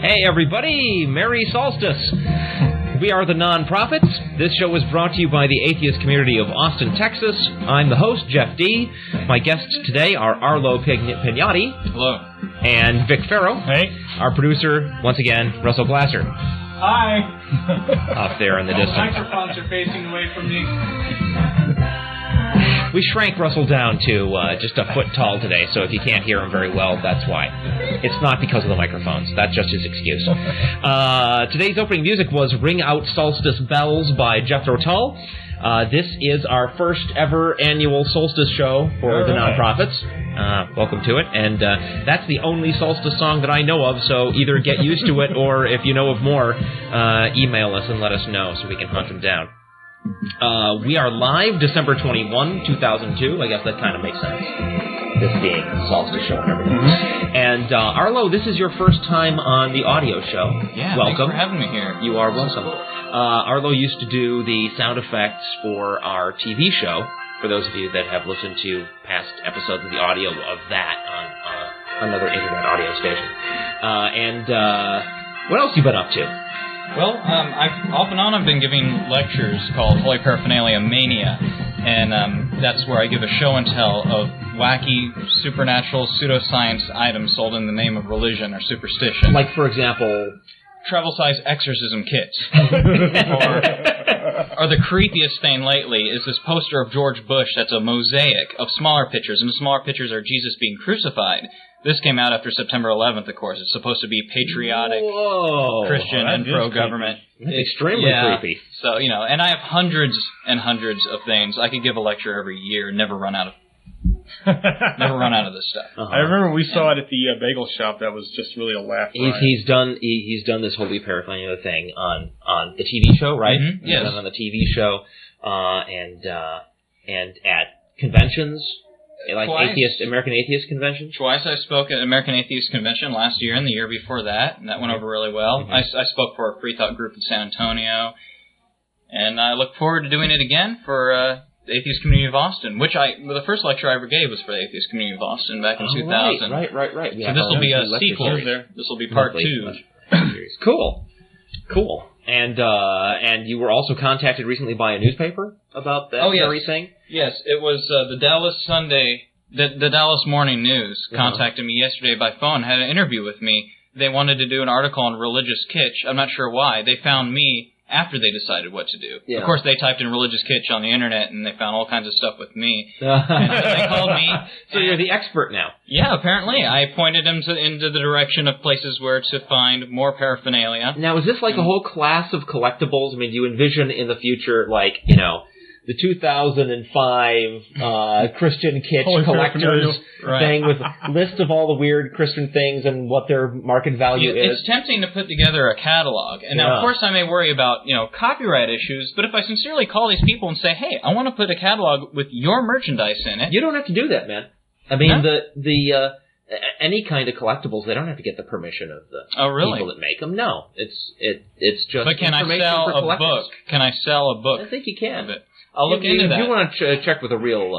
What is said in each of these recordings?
Hey everybody, Merry Solstice! We are the Non-Prophets. This show is brought to you by the Atheist Community of Austin, Texas. I'm the host, Jeff D. My guests today are Arlo Pignotti. Hello. And Vic Farrow. Hey. Our producer, once again, Russell Glasser. Hi. Up there in the distance. The microphones are facing away from me. We shrank Russell down to just a foot tall today, so if you can't hear him very well, that's why. It's not because of the microphones. That's just his excuse. Today's opening music was Ring Out Solstice Bells by Jethro Tull. This is our first ever annual solstice show for the Non-Prophets. Welcome to it. And that's the only solstice song that I know of, so either get used to it or if you know of more, email us and let us know so we can hunt them down. We are live December 21, 2002. I guess that kind of makes sense. This being a solstice show and everything. Mm-hmm. And Arlo, this is your first time on the audio show. Yeah, welcome. Thanks for having me here. You are welcome. Arlo used to do the sound effects for our TV show, for those of you that have listened to past episodes of the audio of that on another internet audio station. What else you been up to? Well, off and on I've been giving lectures called Holy Paraphernalia Mania, and that's where I give a show and tell of wacky, supernatural, pseudoscience items sold in the name of religion or superstition. Like, for example... travel-size exorcism kits. or the creepiest thing lately is this poster of George Bush that's a mosaic of smaller pictures, and the smaller pictures are Jesus being crucified. This came out after September 11th, of course. It's supposed to be patriotic, Christian, and pro-government. It's extremely creepy. So, and I have hundreds and hundreds of things. I could give a lecture every year and never run out of this stuff. Uh-huh. I remember we saw it at the bagel shop. That was just really a laugh. He's done this Holy Paraphernalia thing on the TV show, right? Mm-hmm. Yes. He's done on the TV show, and at conventions. Like American Atheist Convention? Twice I spoke at American Atheist Convention last year and the year before that, and that went over really well. Mm-hmm. I spoke for a free thought group in San Antonio, and I look forward to doing it again for the Atheist Community of Austin, the first lecture I ever gave was for the Atheist Community of Austin back in 2000. Right. So this will be a sequel. This will be part 2. Cool. And you were also contacted recently by a newspaper about that very thing? Yes, it was the Dallas Sunday, the Dallas Morning News contacted me yesterday by phone, had an interview with me. They wanted to do an article on religious kitsch. I'm not sure why. They found me after they decided what to do. Yeah. Of course, they typed in religious kitsch on the internet, and they found all kinds of stuff with me. And so they called me. So you're the expert now. Yeah, apparently. I pointed them into the direction of places where to find more paraphernalia. Now, is this like a whole class of collectibles? I mean, do you envision in the future, the 2005 Christian kitsch collectors thing with a list of all the weird Christian things and what their market value is? It's tempting to put together a catalog. And now, of course, I may worry about, copyright issues, but if I sincerely call these people and say, hey, I want to put a catalog with your merchandise in it... You don't have to do that, man. I mean, any kind of collectibles, they don't have to get the permission of the people that make them. No, it's just. But can I sell a book? Can I sell a book? I think you can. I'll look into that. You want to check with a real,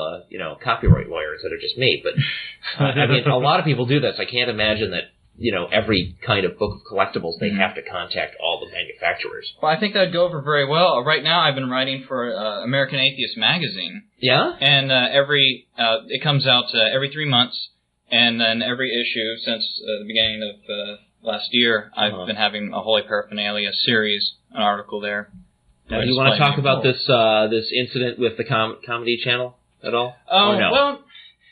copyright lawyer instead of just me. But I mean, a lot of people do this. I can't imagine that. Every kind of book of collectibles, they have to contact all the manufacturers. Well, I think that'd go over very well. Right now, I've been writing for American Atheist magazine. Yeah? And it comes out every 3 months, and then every issue since the beginning of last year, I've been having a Holy Paraphernalia series, an article there. Now, do you want to talk about this incident with the Comedy Channel at all? Oh, no? Well...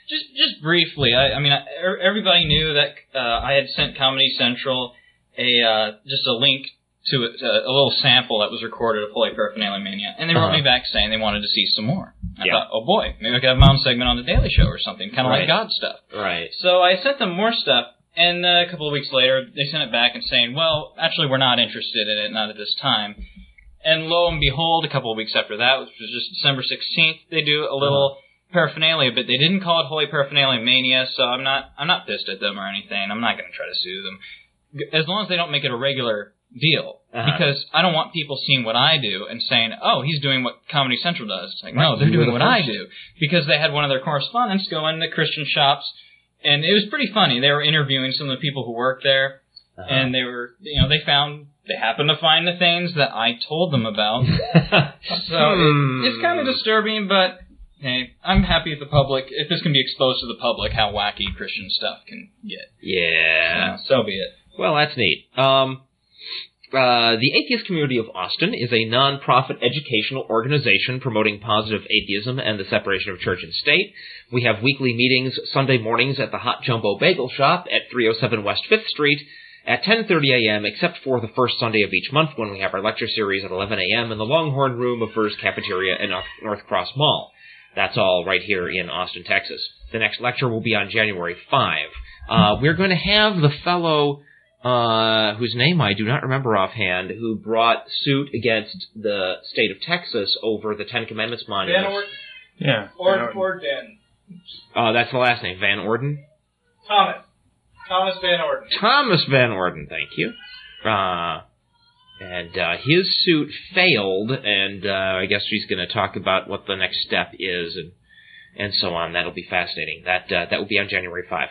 Just briefly, I mean, everybody knew that I had sent Comedy Central just a link to a little sample that was recorded of Holy Paraphernalia Mania, and they wrote me back saying they wanted to see some more. I thought, oh boy, maybe I could have my own segment on The Daily Show or something, kind of like God stuff. Right. So I sent them more stuff, and a couple of weeks later, they sent it back and saying, well, actually, we're not interested in it, not at this time. And lo and behold, a couple of weeks after that, which was just December 16th, they do a little... paraphernalia, but they didn't call it Holy Paraphernalia Mania, so I'm not pissed at them or anything. I'm not going to try to sue them, as long as they don't make it a regular deal. Because I don't want people seeing what I do and saying, oh, he's doing what Comedy Central does. It's like, no, they're doing what I do. Because they had one of their correspondents go into Christian shops, and it was pretty funny. They were interviewing some of the people who work there, And they happened to find the things that I told them about. So it's kind of disturbing, but hey, I'm happy if this can be exposed to the public, how wacky Christian stuff can get. Yeah. So be it. Well, that's neat. The Atheist Community of Austin is a non-profit educational organization promoting positive atheism and the separation of church and state. We have weekly meetings Sunday mornings at the Hot Jumbo Bagel Shop at 307 West 5th Street at 10:30 a.m., except for the first Sunday of each month when we have our lecture series at 11 a.m. in the Longhorn Room of Fur's Cafeteria in North Cross Mall. That's all right here in Austin, Texas. The next lecture will be on January 5. We're going to have the fellow whose name I do not remember offhand, who brought suit against the state of Texas over the Ten Commandments monuments. Van Orden. Yeah. Orden. That's the last name. Van Orden? Thomas Van Orden. Thomas Van Orden, thank you. And his suit failed, and I guess she's going to talk about what the next step is and so on. That'll be fascinating. That will be on January 5.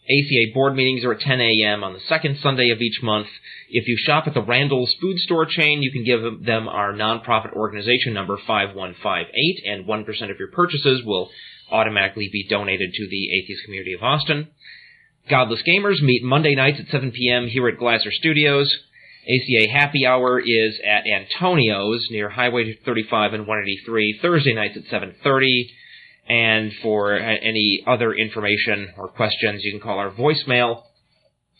ACA board meetings are at 10 a.m. on the second Sunday of each month. If you shop at the Randall's food store chain, you can give them our nonprofit organization number 5158, and 1% of your purchases will automatically be donated to the Atheist Community of Austin. Godless Gamers meet Monday nights at 7 p.m. here at Glasser Studios. ACA Happy Hour is at Antonio's near Highway 35 and 183, Thursday nights at 7:30. And for any other information or questions, you can call our voicemail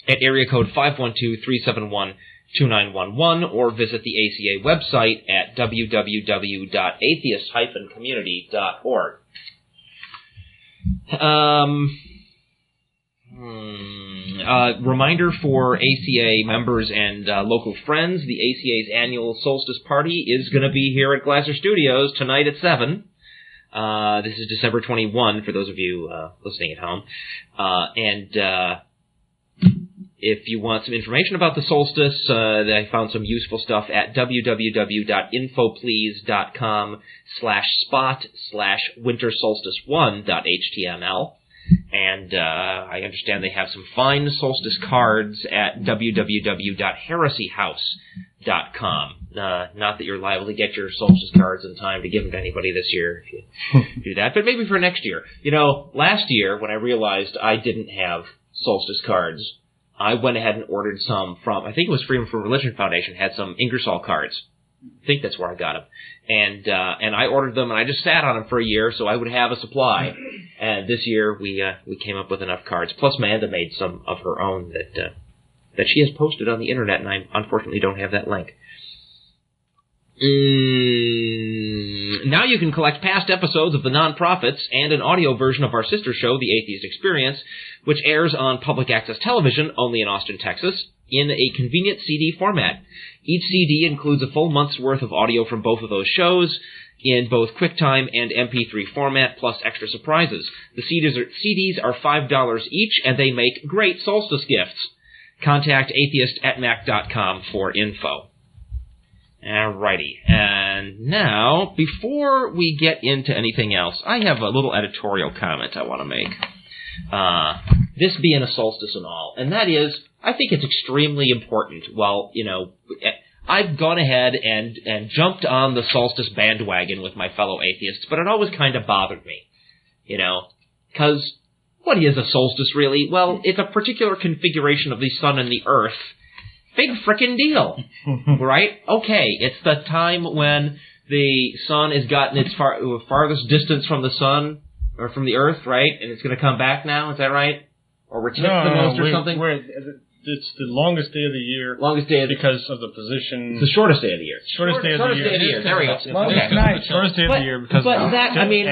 at area code 512-371-2911 or visit the ACA website at www.atheist-community.org. Reminder for ACA members and local friends, the ACA's annual Solstice Party is going to be here at Glasser Studios tonight at 7. This is December 21 for those of you listening at home. And if you want some information about the solstice, I found some useful stuff at www.infoplease.com/spot/wintersolstice1.html. And I understand they have some fine solstice cards at www.heresyhouse.com. Not that you're liable to get your solstice cards in time to give them to anybody this year if you do that, but maybe for next year. You know, last year when I realized I didn't have solstice cards, I went ahead and ordered some from, I think it was Freedom from Religion Foundation, had some Ingersoll cards. I think that's where I got them. And I ordered them, and I just sat on them for a year so I would have a supply. And this year we came up with enough cards. Plus, Amanda made some of her own that she has posted on the internet, and I unfortunately don't have that link. Now you can collect past episodes of The Non-Prophets and an audio version of our sister show, The Atheist Experience, which airs on public access television only in Austin, Texas, in a convenient CD format. Each CD includes a full month's worth of audio from both of those shows in both QuickTime and MP3 format, plus extra surprises. The CDs are $5 each, and they make great solstice gifts. Contact atheist@mac.com for info. Alrighty, and now, before we get into anything else, I have a little editorial comment I want to make. This being a solstice and all, and that is, I think it's extremely important. Well, you know, I've gone ahead and jumped on the solstice bandwagon with my fellow atheists, but it always kind of bothered me, you know, because what is a solstice really? Well, it's a particular configuration of the sun and the earth. Big frickin' deal, right? Okay, it's the time when the sun has gotten its farthest distance from the sun, or from the earth, right? And it's going to come back now, is that right? Or we're tipped the most or something? It's the longest day of the year. Longest day of the year. Because of the position. It's the shortest day of the year. Shortest day of the year. There we go. Okay. Shortest day of the year because but that, I mean,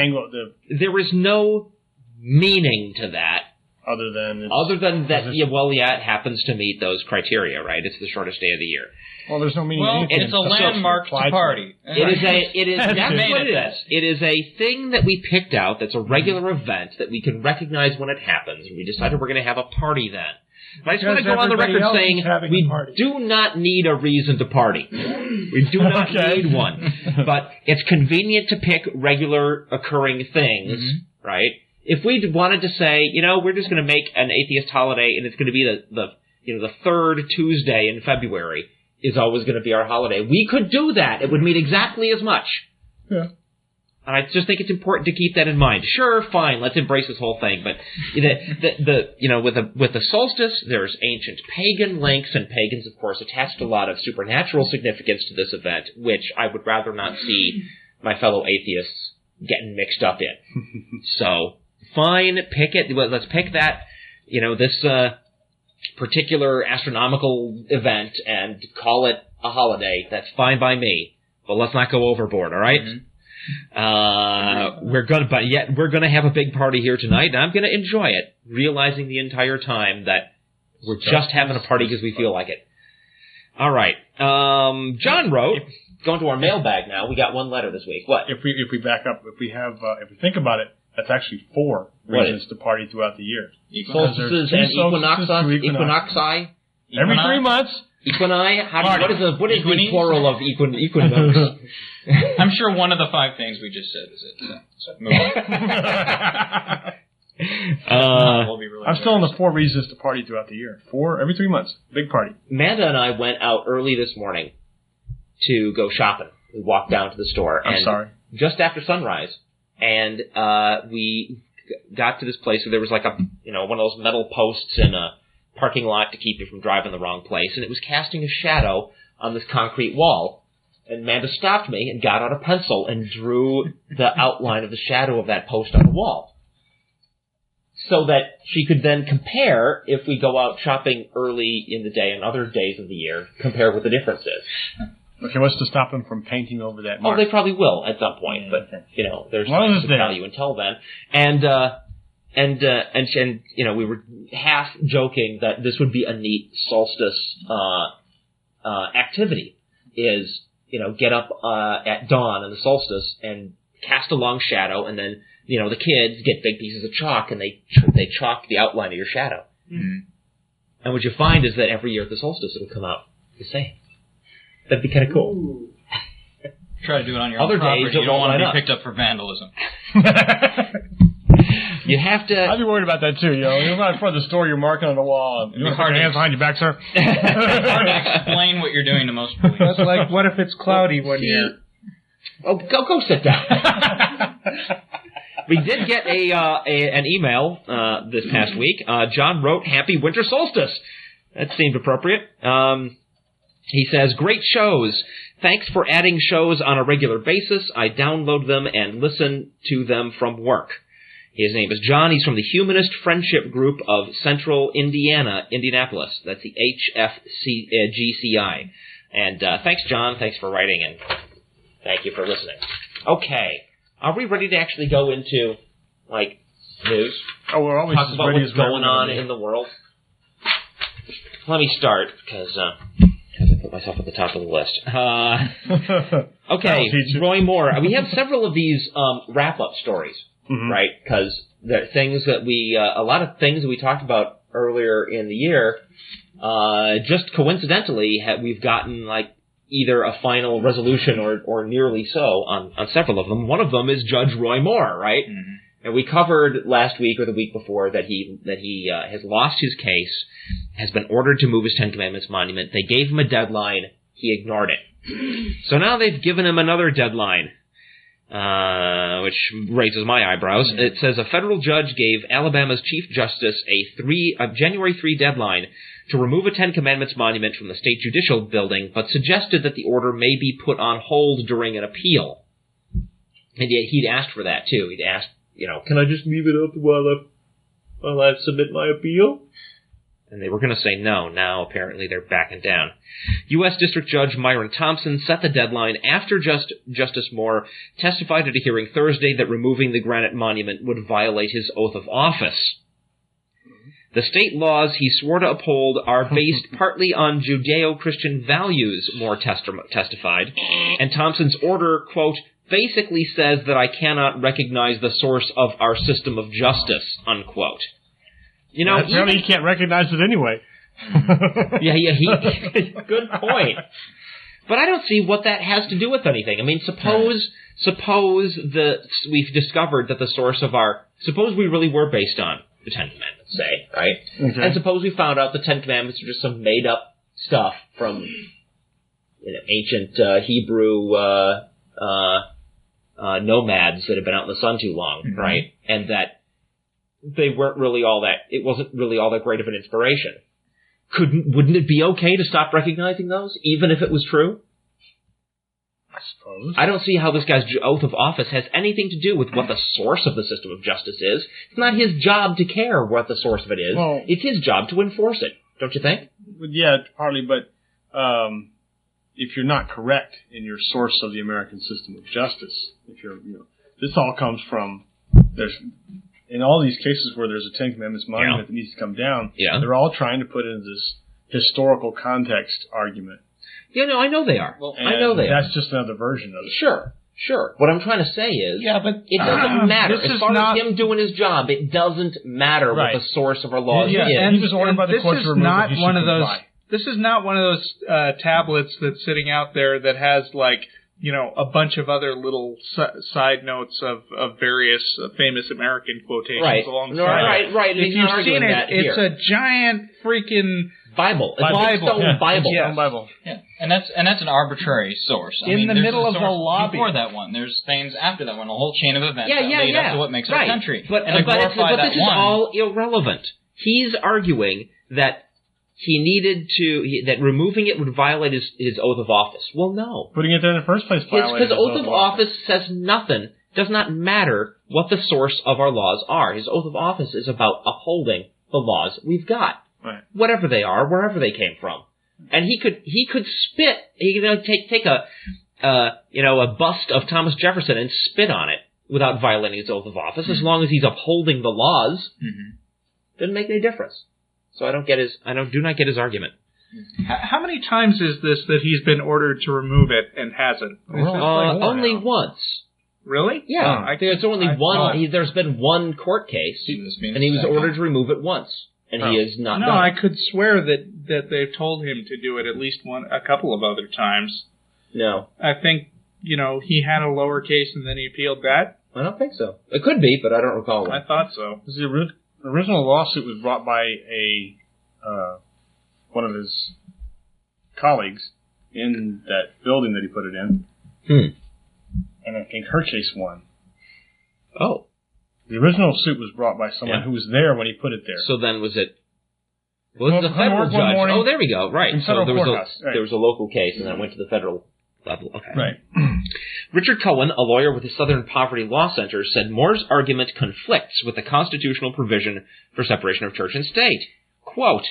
there is no meaning to that. Other than that, it happens to meet those criteria, right? It's the shortest day of the year. Well, there's no meaning. Well, it's a landmark to party. That's what it is. It is a thing that we picked out that's a regular event that we can recognize when it happens, and we decided we're going to have a party then. But I just want to go on the record saying we do not need a reason to party. We do not need one. But it's convenient to pick regular occurring things, right? If we wanted to say, you know, we're just going to make an atheist holiday and it's going to be the third Tuesday in February is always going to be our holiday. We could do that. It would mean exactly as much. Yeah. And I just think it's important to keep that in mind. Sure, fine, let's embrace this whole thing. But with the solstice, there's ancient pagan links, and pagans, of course, attached a lot of supernatural significance to this event, which I would rather not see my fellow atheists getting mixed up in. So, fine, pick it. Let's pick that. This particular astronomical event and call it a holiday. That's fine by me. But let's not go overboard. All right. Mm-hmm. We're gonna have a big party here tonight, and I'm gonna enjoy it, realizing the entire time that we're just having a party because we feel like it. All right. John wrote, going to our mailbag now. We got one letter this week. What? If we back up, if we think about it, that's actually 4 reasons to party throughout the year. Solstices and equinoxi. Every 3 months. Equini. What is the plural of equinox? I'm sure one of the 5 things we just said is it. So move on. I'm still on the 4 reasons to party throughout the year. 4 every 3 months. Big party. Amanda and I went out early this morning to go shopping. We walked down to the store. Just after sunrise. And we got to this place where there was like one of those metal posts in a parking lot to keep you from driving the wrong place, and it was casting a shadow on this concrete wall. And Amanda stopped me and got out a pencil and drew the outline of the shadow of that post on the wall, so that she could then compare, if we go out shopping early in the day and other days of the year, compare what the difference is. Okay, what's to stop them from painting over that mark? Oh, they probably will at some point, but there's no value until then. And we were half joking that this would be a neat solstice activity. Is get up at dawn on the solstice and cast a long shadow, and then the kids get big pieces of chalk and they chalk the outline of your shadow. Mm-hmm. And what you find is that every year at the solstice it'll come out the same. That'd be kind of cool. Try to do it on your own property. You don't want to be picked up for vandalism. You have to... I'd be worried about that, too. You're not in front of the store, you're marking on the wall. You want to put your hands behind your back, sir? It's hard to explain what you're doing to most police. That's like, what if it's cloudy one year? Oh, go sit down. We did get an email this past week. John wrote, "Happy Winter Solstice." That seemed appropriate. He says, "Great shows. Thanks for adding shows on a regular basis. I download them and listen to them from work." His name is John. He's from the Humanist Friendship Group of Central Indianapolis. That's the HFGCI. And thanks, John. Thanks for writing, and thank you for listening. Okay. Are we ready to actually go into, news? Oh, we're always talk about what's going on in the world? Let me start, because I have to put myself at the top of the list. Okay, Roy Moore. We have several of these wrap-up stories. Mm-hmm. Right, because the things that a lot of things that we talked about earlier in the year, just coincidentally, we've gotten either a final resolution or nearly so on several of them. One of them is Judge Roy Moore, right? Mm-hmm. And we covered last week or the week before that he has lost his case, has been ordered to move his Ten Commandments monument. They gave him a deadline. He ignored it. So now they've given him another deadline. Which raises my eyebrows. It says a federal judge gave Alabama's Chief Justice a January 3 deadline to remove a Ten Commandments monument from the state judicial building, but suggested that the order may be put on hold during an appeal. And yet he'd asked for that too. He'd asked, can I just leave it up while I submit my appeal? And they were going to say no. Now, apparently, they're backing down. U.S. District Judge Myron Thompson set the deadline after Justice Moore testified at a hearing Thursday that removing the granite monument would violate his oath of office. The state laws he swore to uphold are based partly on Judeo-Christian values, Moore testified, and Thompson's order, quote, basically says that I cannot recognize the source of our system of justice, unquote. Apparently he can't recognize it anyway. Good point. But I don't see what that has to do with anything. I mean, suppose we've discovered that suppose we really were based on the Ten Commandments say, right? Okay. And suppose we found out the Ten Commandments are just some made-up stuff from ancient Hebrew nomads that have been out in the sun too long, right? And that they weren't really all that, it wasn't really all that great of an inspiration. Wouldn't it be okay to stop recognizing those, even if it was true? I suppose. I don't see how this guy's oath of office has anything to do with what the source of the system of justice is. It's not his job to care what the source of it is. Well, it's his job to enforce it, don't you think? Yeah, partly, but if you're not correct in your source of the American system of justice, this all comes from, in all these cases where there's a Ten Commandments monument that needs to come down, they're all trying to put in this historical context argument. Yeah, no, I know they are. Well, I know they are. That's just another version of it. Sure. What I'm trying to say is, it doesn't matter. As far as him doing his job, it doesn't matter what the source of our laws is. And he was ordered by the court to remove it. This is not one of those tablets that's sitting out there that has, like, a bunch of other little side notes of various famous American quotations alongside. Right. If you've seen it, it's a giant freaking Bible. Bible. Yeah, and that's an arbitrary source. In the middle of the lobby. Before that one, there's things after that one, a whole chain of events that lead up to what makes our country. But this is all irrelevant. He's arguing that he needed that removing it would violate his oath of office. Well, no. Putting it there in the first place violated his oath of office says nothing. Does not matter what the source of our laws are. His oath of office is about upholding the laws we've got. Right. Whatever they are, wherever they came from. And he could spit. He could take a bust of Thomas Jefferson and spit on it without violating his oath of office, as long as he's upholding the laws. Doesn't make any difference. So I do not get his argument. How many times is this that he's been ordered to remove it and hasn't? Only once. Really? Yeah. There's only one. There's been one court case, and he was ordered to remove it once. And he is not done. I could swear that they've told him to do it at least a couple of other times. No. I think, he had a lower case and then he appealed that. I don't think so. It could be, but I don't recall one. I thought so. The original lawsuit was brought by one of his colleagues in that building that he put it in. And I think her case won. Oh. The original suit was brought by someone who was there when he put it there. So then was it... Well, this is a federal judge. Oh, there we go. Right. So there was a local case, and then it went to the federal level. Okay. Right. Richard Cohen, a lawyer with the Southern Poverty Law Center, said Moore's argument conflicts with the constitutional provision for separation of church and state. Quote,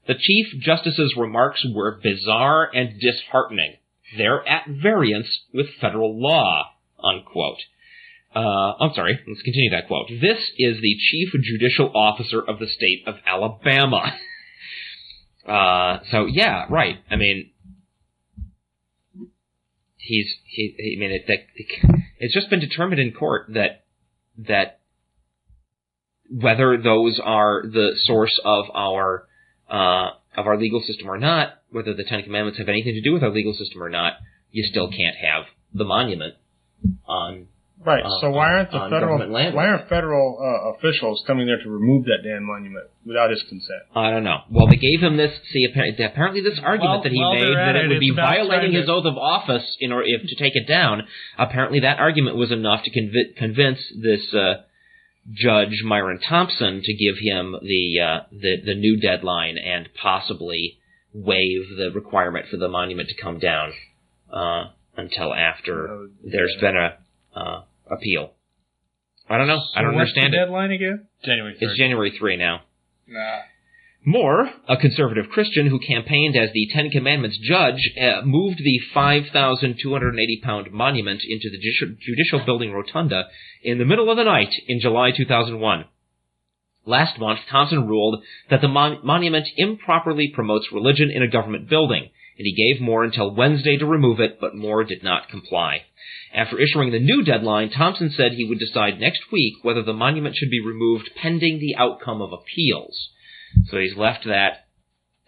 "The Chief Justice's remarks were bizarre and disheartening. They're at variance with federal law." Unquote. I'm sorry, let's continue that quote. "This is the Chief Judicial Officer of the state of Alabama." So, yeah, right. I mean, it's just been determined in court that whether those are the source of our legal system or not, whether the Ten Commandments have anything to do with our legal system or not, you still can't have the monument on. Right. So why aren't federal officials coming there to remove that damn monument without his consent? I don't know. Well, they gave him this. See, apparently this argument that he made that it would be violating his oath of office in order to take it down. Apparently, that argument was enough to convince this Judge Myron Thompson to give him the new deadline and possibly waive the requirement for the monument to come down until after there's been a appeal. I don't know. I don't understand it. What's the deadline again? January 3rd. It's January 3 now. Nah. Moore, a conservative Christian who campaigned as the Ten Commandments judge, moved the 5,280-pound monument into the Judicial Building Rotunda in the middle of the night in July 2001. Last month, Thompson ruled that the monument improperly promotes religion in a government building, and he gave Moore until Wednesday to remove it, but Moore did not comply. After issuing the new deadline, Thompson said he would decide next week whether the monument should be removed pending the outcome of appeals. So he's left that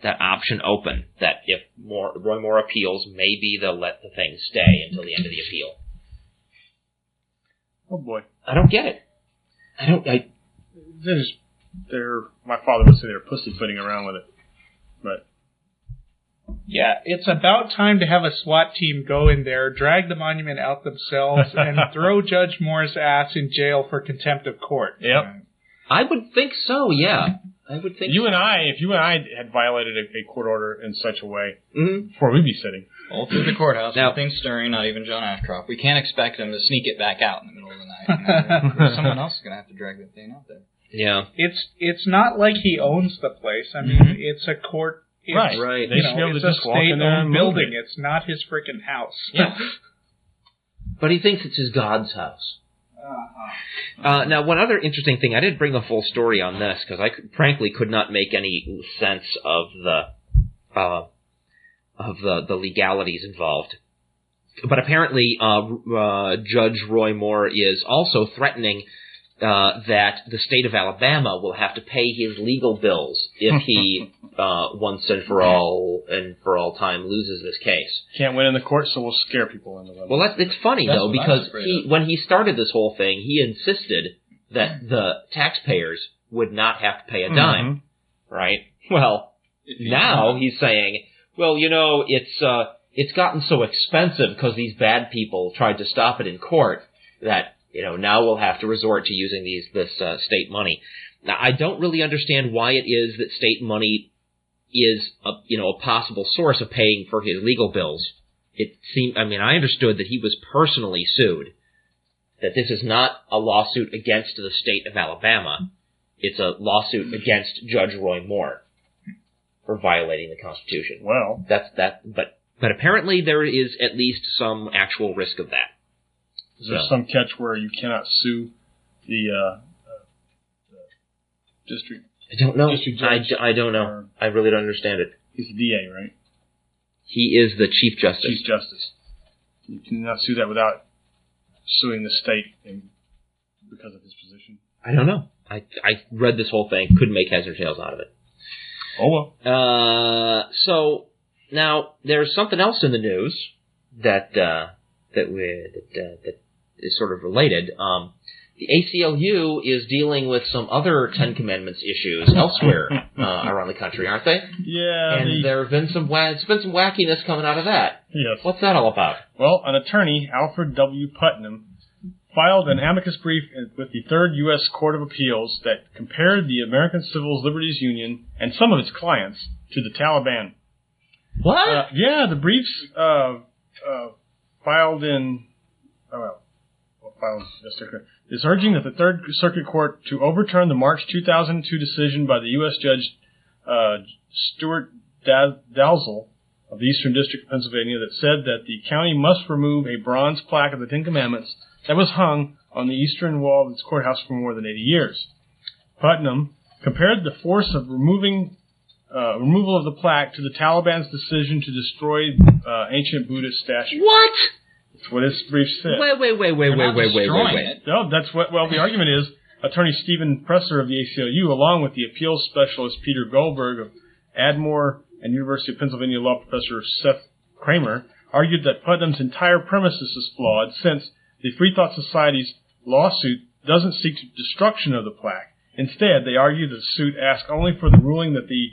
option open, that if Roy Moore appeals, maybe they'll let the thing stay until the end of the appeal. Oh boy. I don't get it. my father would say they're pussyfooting around with it. But yeah, it's about time to have a SWAT team go in there, drag the monument out themselves, and throw Judge Moore's ass in jail for contempt of court. Yep. I would think so, yeah. I would think if you and I had violated a court order in such a way, Mm-hmm. before we'd be sitting. All through the courthouse, Now- nothing stirring, not even John Ashcroft. We can't expect him to sneak it back out in the middle of the night. Someone else is going to have to drag that thing out there. Yeah. It's not like he owns the place. I mean, it's a court. It's, Right. They should be able to it's a just walk in there and state-owned move building. it. It's not his freaking house. Yeah. But he thinks it's his God's house. Now, one other interesting thing, I didn't bring the full story on this because I frankly could not make any sense of the legalities involved. But apparently, Judge Roy Moore is also threatening that the state of Alabama will have to pay his legal bills if he once and for all time loses this case. Can't win in the court, so we'll scare people into it. Well, it's funny That's though, what I because was afraid of. when he started this whole thing, he insisted that the taxpayers would not have to pay a dime, right? Well, now he's saying, well, it's gotten so expensive because these bad people tried to stop it in court that now we'll have to resort to using this state money. Now, I don't really understand why it is that state money is a possible source of paying for his legal bills. I understood that he was personally sued, that this is not a lawsuit against the state of Alabama. It's a lawsuit against Judge Roy Moore for violating the Constitution. Well, But apparently there is at least some actual risk of that. is there some catch where you cannot sue the district? I don't know. District judge? I don't know. I really don't understand it. He's the DA, right? He is the Chief Justice. Chief Justice. You cannot sue that without suing the state because of his position. I don't know. I read this whole thing, couldn't make heads or tails out of it. Oh well. So now there's something else in the news that is sort of related. The ACLU is dealing with some other Ten Commandments issues elsewhere around the country, aren't they? Yeah. And there have been some wackiness coming out of that. Yes. What's that all about? Well, an attorney, Alfred W. Putnam, filed an amicus brief with the Third U.S. Court of Appeals that compared the American Civil Liberties Union and some of its clients to the Taliban. What? Yeah, the briefs filed in... is urging that the Third Circuit Court to overturn the March 2002 decision by the U.S. Judge Stuart Dalzell of the Eastern District of Pennsylvania that said that the county must remove a bronze plaque of the Ten Commandments that was hung on the eastern wall of its courthouse for more than 80 years. Putnam compared the force of removal of the plaque to the Taliban's decision to destroy ancient Buddhist statues. What? That's what his brief said. Wait. No, that's what. Well, the argument is Attorney Stephen Presser of the ACLU, along with the appeals specialist Peter Goldberg of Admore and University of Pennsylvania law professor Seth Kramer, argued that Putnam's entire premises is flawed since the Free Thought Society's lawsuit doesn't seek destruction of the plaque. Instead, they argue that the suit asks only for the ruling that the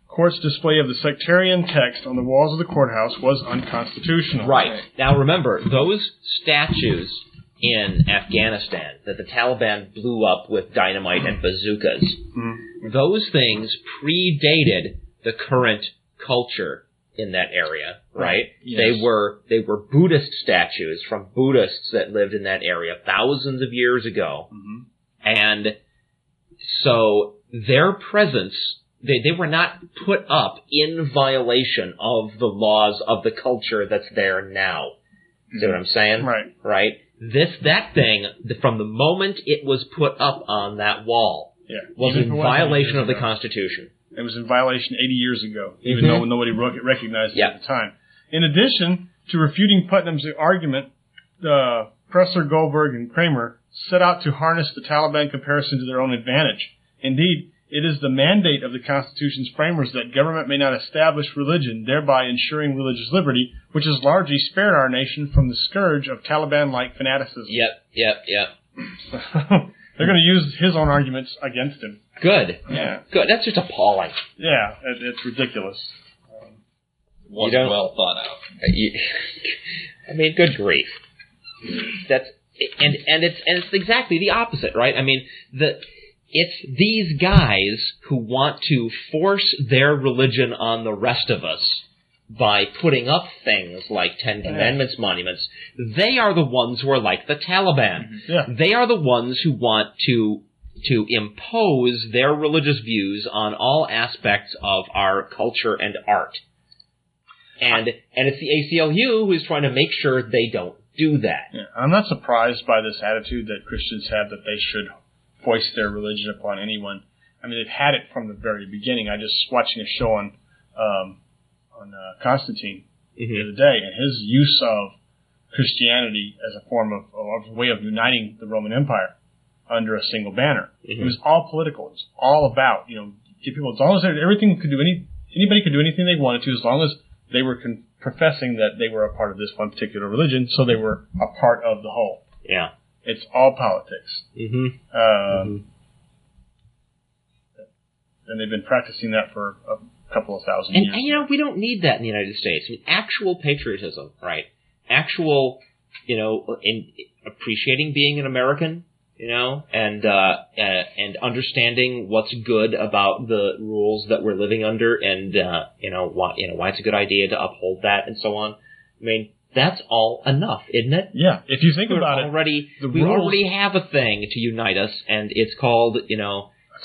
court's display of the sectarian text on the walls of the courthouse was unconstitutional. Right. Now remember, those statues in Afghanistan that the Taliban blew up with dynamite and bazookas, those things predated the current culture in that area, right? Yes. They were Buddhist statues from Buddhists that lived in that area thousands of years ago. Mm-hmm. And so their presence, they were not put up in violation of the laws of the culture that's there now. See what I'm saying? Right. Right? That thing, from the moment it was put up on that wall, was in violation of the Constitution. It was in violation 80 years ago, even though nobody recognized it at the time. In addition to refuting Putnam's argument, Presser, Goldberg, and Kramer set out to harness the Taliban comparison to their own advantage. Indeed, it is the mandate of the Constitution's framers that government may not establish religion, thereby ensuring religious liberty, which has largely spared our nation from the scourge of Taliban-like fanaticism. Yep. They're going to use his own arguments against him. Good. Yeah. Good. That's just appalling. Yeah, it's ridiculous. Wasn't well thought out. I mean, good grief. That's and it's exactly the opposite, right? I mean, it's these guys who want to force their religion on the rest of us by putting up things like Ten Commandments monuments. They are the ones who are like the Taliban. Yeah. They are the ones who want to impose their religious views on all aspects of our culture and art. And it's the ACLU who is trying to make sure they don't do that. Yeah. I'm not surprised by this attitude that Christians have that they should foist their religion upon anyone. I mean, they've had it from the very beginning. I just watching a show on Constantine the other day, and his use of Christianity as a form of a way of uniting the Roman Empire under a single banner. It was all political. It was all about, get people, as long as everything could do anybody could do anything they wanted to, as long as they were professing that they were a part of this one particular religion, so they were a part of the whole. Yeah. It's all politics. And they've been practicing that for a couple of thousand years. And we don't need that in the United States. I mean, actual patriotism, right? Actual, in appreciating being an American, and understanding what's good about the rules that we're living under, and why it's a good idea to uphold that, and so on. I mean, that's all enough, isn't it? Yeah, if you think about it, we already have a thing to unite us, and it's called,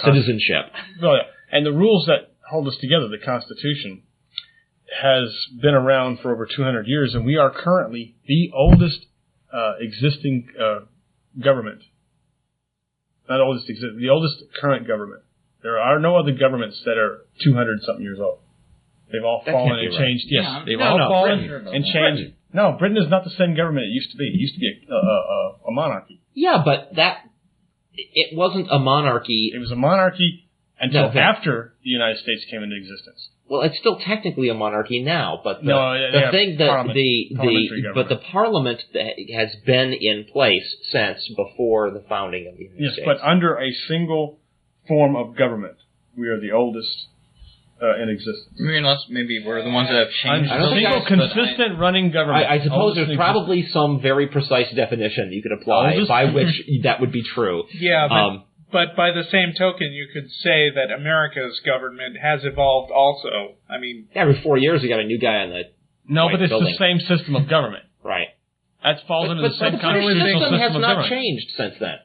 citizenship. Well, yeah. And the rules that hold us together, the Constitution, has been around for over 200 years, and we are currently the oldest existing government. Not oldest existing, the oldest current government. There are no other governments that are 200-something years old. They've all fallen and changed. Yes, they've all fallen and changed. No, Britain is not the same government it used to be. It used to be a monarchy. Yeah, but it wasn't a monarchy. It was a monarchy until after the United States came into existence. Well, it's still technically a monarchy now, but the parliament has been in place since before the founding of the United States. Yes, but under a single form of government, we are the oldest in existence. I mean, unless maybe we're the ones that have changed. A single consistent running government. I suppose there's probably some very precise definition you could apply by which that would be true. Yeah, but by the same token, you could say that America's government has evolved also. I mean, every 4 years we got a new guy on the but it's the same system of government. Right. That falls into the same constitutional system of government. The British system has not changed since then.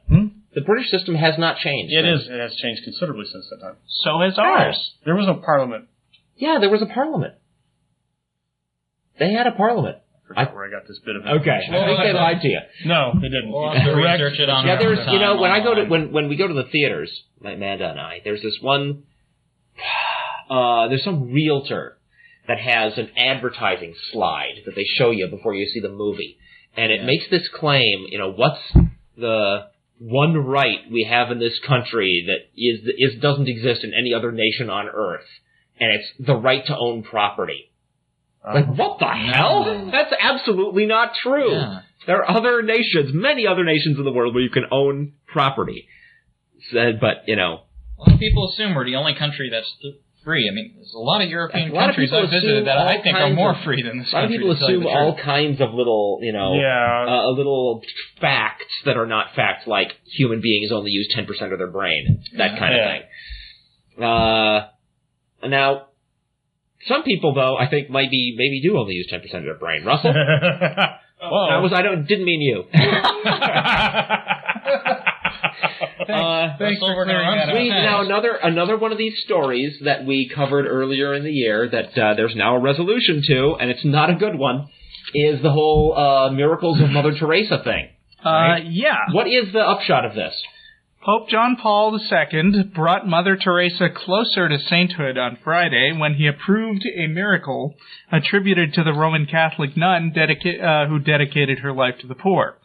The British system has not changed. It has changed considerably since that time. So has ours. There was a parliament. Yeah, there was a parliament. They had a parliament. I forgot where I got this bit of information. Okay, I think they lied to you. No, they didn't. We'll have to research it on our own time. When we go to the theaters, my Amanda and I, there's this one. There's some realtor that has an advertising slide that they show you before you see the movie, and it makes this claim. What's the one right we have in this country that doesn't exist in any other nation on earth, and it's the right to own property. Like, what the hell? That's absolutely not true. Yeah. There are many other nations in the world where you can own property. But, a lot of people assume we're the only country that's free. I mean, there's a lot of European countries I've visited that I think are more free than this country. A lot of people assume all kinds of little, little facts that are not facts, like human beings only use 10% of their brain, that kind of thing. Now, some people, though, I think maybe do only use 10% of their brain. Russell? Didn't mean you. Thanks for clearing that up. Now, another one of these stories that we covered earlier in the year that there's now a resolution to, and it's not a good one, is the whole Miracles of Mother Teresa thing. Right? Yeah. What is the upshot of this? Pope John Paul II brought Mother Teresa closer to sainthood on Friday when he approved a miracle attributed to the Roman Catholic nun who dedicated her life to the poor.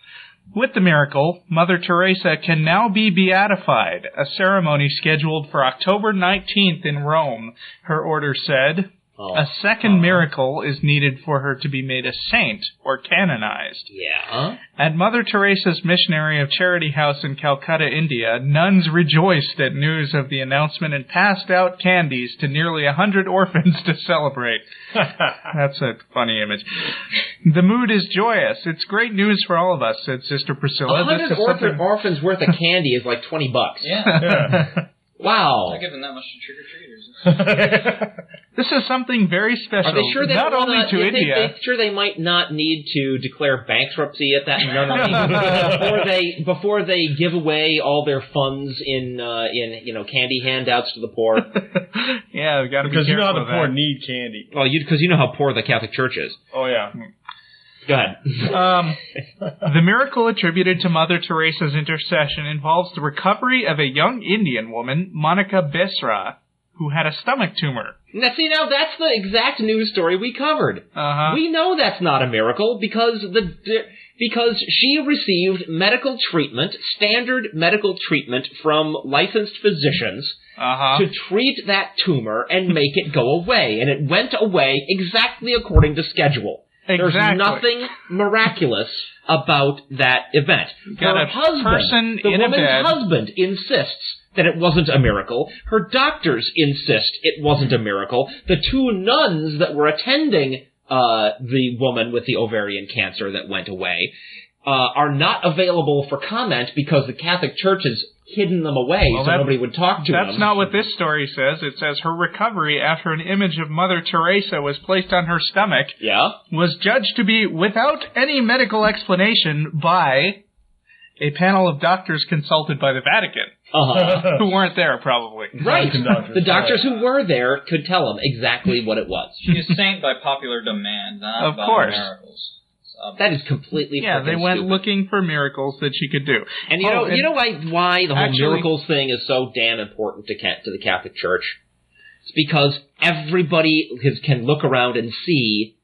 With the miracle, Mother Teresa can now be beatified, a ceremony scheduled for October 19th in Rome, her order said. Oh. A second miracle is needed for her to be made a saint or canonized. Yeah. At Mother Teresa's Missionary of Charity House in Calcutta, India, nuns rejoiced at news of the announcement and passed out candies to nearly 100 orphans to celebrate. That's a funny image. The mood is joyous. It's great news for all of us, said Sister Priscilla. 100 orphans worth of candy is like $20. Yeah. Wow. Not giving that much to trick-or-treaters. This is something very special. Are they sure they not only to India? They sure they might not need to declare bankruptcy at that before they give away all their funds in candy handouts to the poor. Yeah, we've got to be careful. Because you know how the poor that. need candy. Well, because you know how poor the Catholic Church is. Oh yeah. Go ahead. The miracle attributed to Mother Teresa's intercession involves the recovery of a young Indian woman, Monica Besra, who had a stomach tumor. Now, that's the exact news story we covered. Uh-huh. We know that's not a miracle because she received medical treatment, standard medical treatment from licensed physicians to treat that tumor and make it go away. And it went away exactly according to schedule. Exactly. There's nothing miraculous about that event. Her husband, the woman's husband, insists that it wasn't a miracle. Her doctors insist it wasn't a miracle. The two nuns that were attending the woman with the ovarian cancer that went away are not available for comment because the Catholic Church has hidden them away so nobody would talk to them. That's not what this story says. It says her recovery after an image of Mother Teresa was placed on her stomach was judged to be without any medical explanation by a panel of doctors consulted by the Vatican. Who weren't there, probably. Right. The doctors who were there could tell them exactly what it was. She is saint by popular demand, not by miracles. That is completely they went stupid. looking for miracles that she could do. And you know why the whole miracles thing is so damn important to the Catholic Church? It's because everybody can look around and see,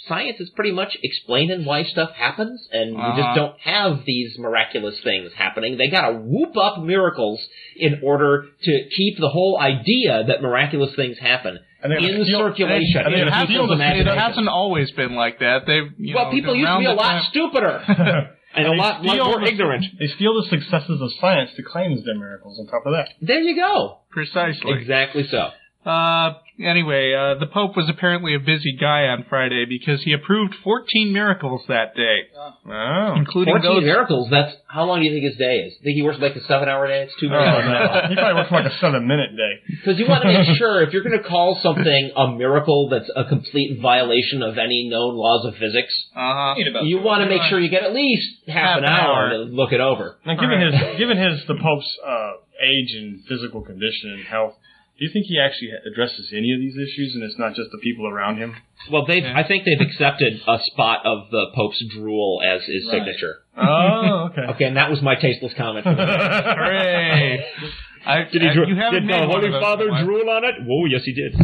science is pretty much explaining why stuff happens, and we just don't have these miraculous things happening. They gotta whoop up miracles in order to keep the whole idea that miraculous things happen in circulation. It hasn't always been like that. People used to be a lot stupider. And a lot more ignorant. They steal the successes of science to claim as their miracles on top of that. There you go. Precisely. Exactly so. Anyway, the Pope was apparently a busy guy on Friday because he approved 14 miracles that day. Including 14 miracles? How long do you think his day is? Think he works like a 7-hour day? It's 2 minutes. He probably works like a 7-minute day. Because you want to make sure, if you're going to call something a miracle that's a complete violation of any known laws of physics, you want to make sure you get at least half an hour to look it over. Now, given the Pope's age and physical condition and health, do you think he actually addresses any of these issues, and it's not just the people around him? Well, I think they've accepted a spot of the Pope's drool as his signature. Oh, okay. Okay, and that was my tasteless comment. Hooray! Did the Holy Father drool on it? Whoa, yes, he did.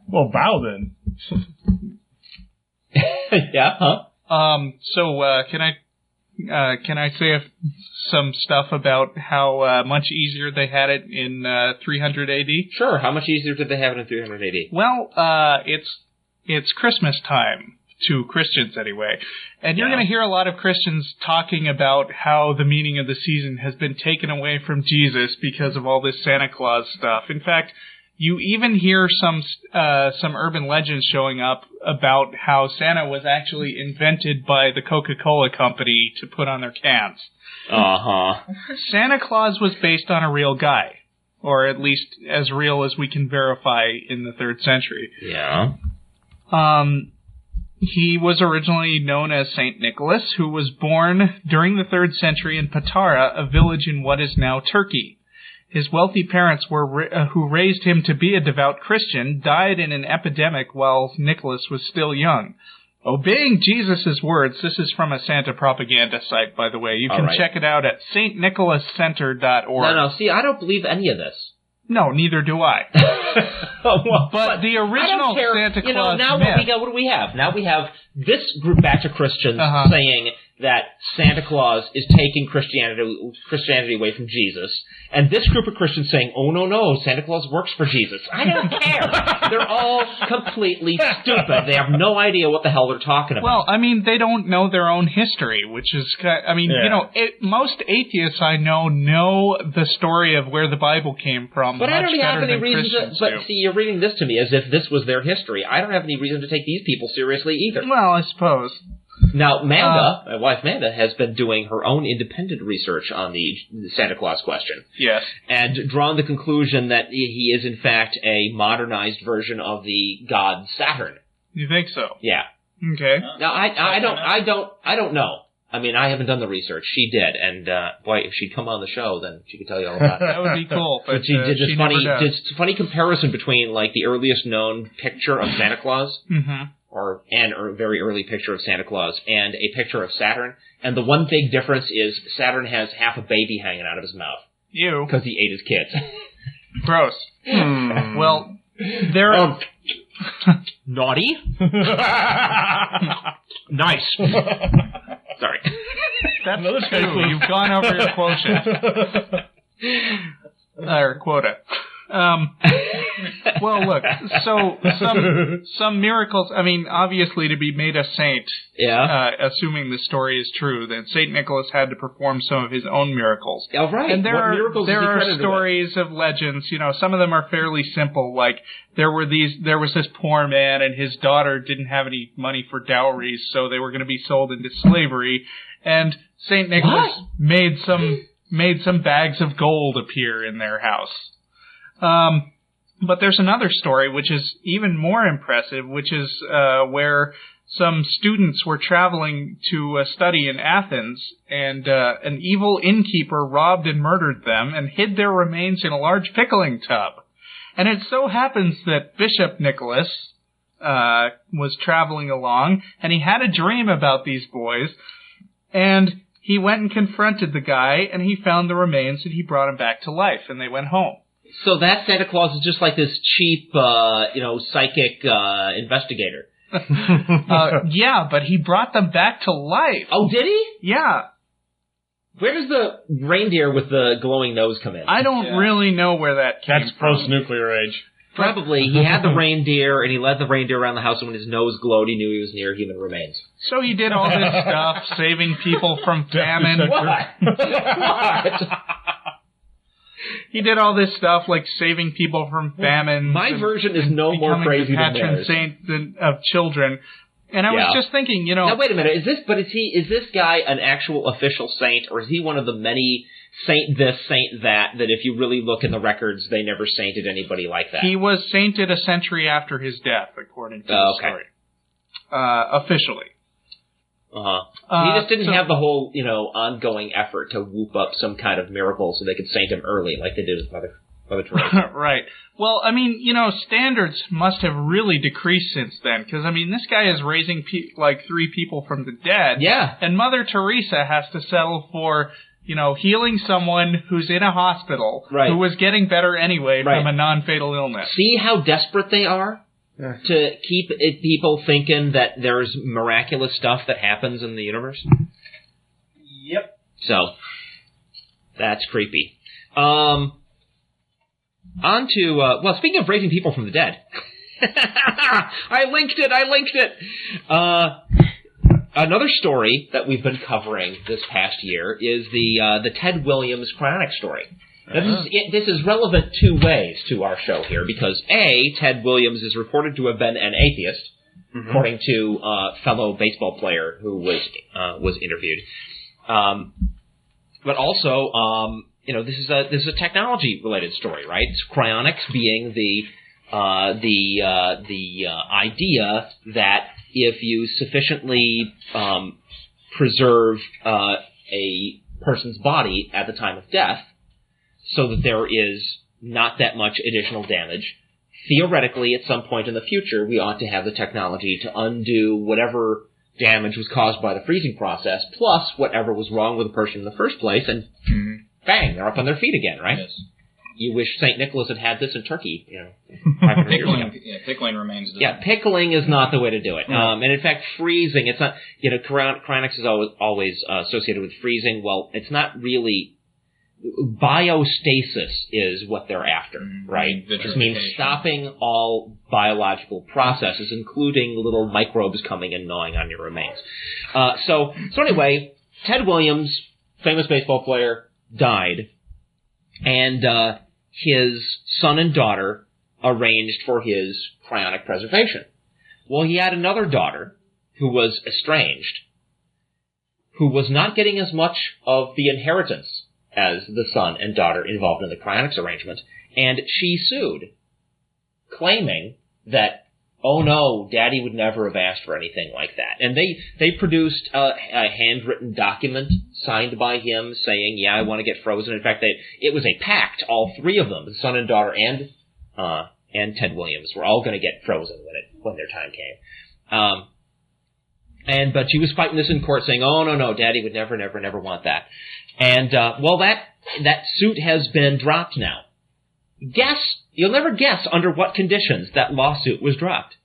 Well, bow then. Yeah, huh? So, can I say some stuff about how much easier they had it in 300 AD? Sure. How much easier did they have it in 300 AD? Well, it's Christmas time, to Christians anyway. And you're going to hear a lot of Christians talking about how the meaning of the season has been taken away from Jesus because of all this Santa Claus stuff. In fact, you even hear some urban legends showing up about how Santa was actually invented by the Coca-Cola company to put on their cans. Santa Claus was based on a real guy, or at least as real as we can verify in the 3rd century. Yeah. He was originally known as Saint Nicholas, who was born during the 3rd century in Patara, a village in what is now Turkey. His wealthy parents who raised him to be a devout Christian died in an epidemic while Nicholas was still young. Obeying Jesus' words, this is from a Santa propaganda site, by the way. You can check it out at stnicholascenter.org. No, see, I don't believe any of this. No, neither do I. But the original Santa Claus now myth... what do we have? Now we have this group batch of Christians saying that Santa Claus is taking Christianity away from Jesus, and this group of Christians saying, oh, no, Santa Claus works for Jesus. I don't care. They're all completely stupid. They have no idea what the hell they're talking about. Well, I mean, they don't know their own history, which is, most atheists I know the story of where the Bible came from. But much I don't have better any than reason Christians to. do. But see, you're reading this to me as if this was their history. I don't have any reason to take these people seriously either. Well, I suppose. Now, Manda, my wife Manda, has been doing her own independent research on the Santa Claus question. Yes. And drawn the conclusion that he is, in fact, a modernized version of the god Saturn. You think so? Yeah. Okay. Now, I don't know. I mean, I haven't done the research. She did, and boy, if she'd come on the show, then she could tell you all about it. That would be cool. But she did this funny does. comparison between like the earliest known picture of Santa Claus, Mm-hmm. or a very early picture of Santa Claus, and a picture of Saturn. And the one big difference is Saturn has half a baby hanging out of his mouth. Ew. Because he ate his kids. Gross. Well, there are... Naughty? Nice. Sorry. That's two. You've gone over your quotient. Or quota. Well, look, so some miracles, I mean, obviously to be made a saint, assuming the story is true, then St. Nicholas had to perform some of his own miracles. Oh, right. And there are stories with? Of legends, some of them are fairly simple, like there was this poor man and his daughter didn't have any money for dowries, so they were going to be sold into slavery, and St. Nicholas made some bags of gold appear in their house. But there's another story which is even more impressive, which is where some students were traveling to study in Athens, and an evil innkeeper robbed and murdered them and hid their remains in a large pickling tub. And it so happens that Bishop Nicholas was traveling along, and he had a dream about these boys, and he went and confronted the guy, and he found the remains, and he brought them back to life, and they went home. So that Santa Claus is just like this cheap, psychic investigator. Yeah, but he brought them back to life. Oh, did he? Yeah. Where does the reindeer with the glowing nose come in? I don't really know where that came That's from. post-nuclear age. Probably. He had the reindeer, and he led the reindeer around the house, and when his nose glowed, he knew he was near human remains. So he did all this stuff, saving people from famine. What? What? He did all this stuff like saving people from famine. My version is no more crazy than theirs. Becoming the patron saint of children. And I was just thinking, Now wait a minute, is this guy an actual official saint, or is he one of the many saint this, saint that if you really look in the records, they never sainted anybody like that? He was sainted a century after his death, according to the story. Officially. He just didn't have the whole, ongoing effort to whoop up some kind of miracle so they could saint him early, like they did with Mother Teresa. Right. Well, I mean, standards must have really decreased since then, because, I mean, this guy is raising, 3 people from the dead. Yeah. And Mother Teresa has to settle for, healing someone who's in a hospital, who was getting better anyway from a non-fatal illness. See how desperate they are? To keep people thinking that there's miraculous stuff that happens in the universe? Yep. So, that's creepy. On to, speaking of raising people from the dead. I linked it! Another story that we've been covering this past year is the Ted Williams cryonic story. Now, this is relevant 2 ways to our show here, because A, Ted Williams is reported to have been an atheist, according to a fellow baseball player who was interviewed. But also, this is a technology-related story, right? It's cryonics being the idea that if you sufficiently preserve a person's body at the time of death, so that there is not that much additional damage, theoretically, at some point in the future, we ought to have the technology to undo whatever damage was caused by the freezing process, plus whatever was wrong with the person in the first place, and bang, they're up on their feet again, right? Yes. you wish St. Nicholas had this in Turkey, 500 years ago. Pickling remains. Yeah, pickling is not the way to do it. And in fact, freezing, it's not, cryonics is always associated with freezing. Well, it's not really. Biostasis is what they're after, right? Which means stopping all biological processes, including little microbes coming and gnawing on your remains. So anyway, Ted Williams, famous baseball player, died, and his son and daughter arranged for his cryonic preservation. Well, he had another daughter who was estranged, who was not getting as much of the inheritance as the son and daughter involved in the cryonics arrangement, and she sued, claiming that, oh no, Daddy would never have asked for anything like that. And they produced a handwritten document signed by him saying, yeah, I want to get frozen. In fact, it was a pact, all three of them, the son and daughter and Ted Williams, were all going to get frozen when their time came. But she was fighting this in court saying, oh no, Daddy would never want that. And, that suit has been dropped now. You'll never guess under what conditions that lawsuit was dropped.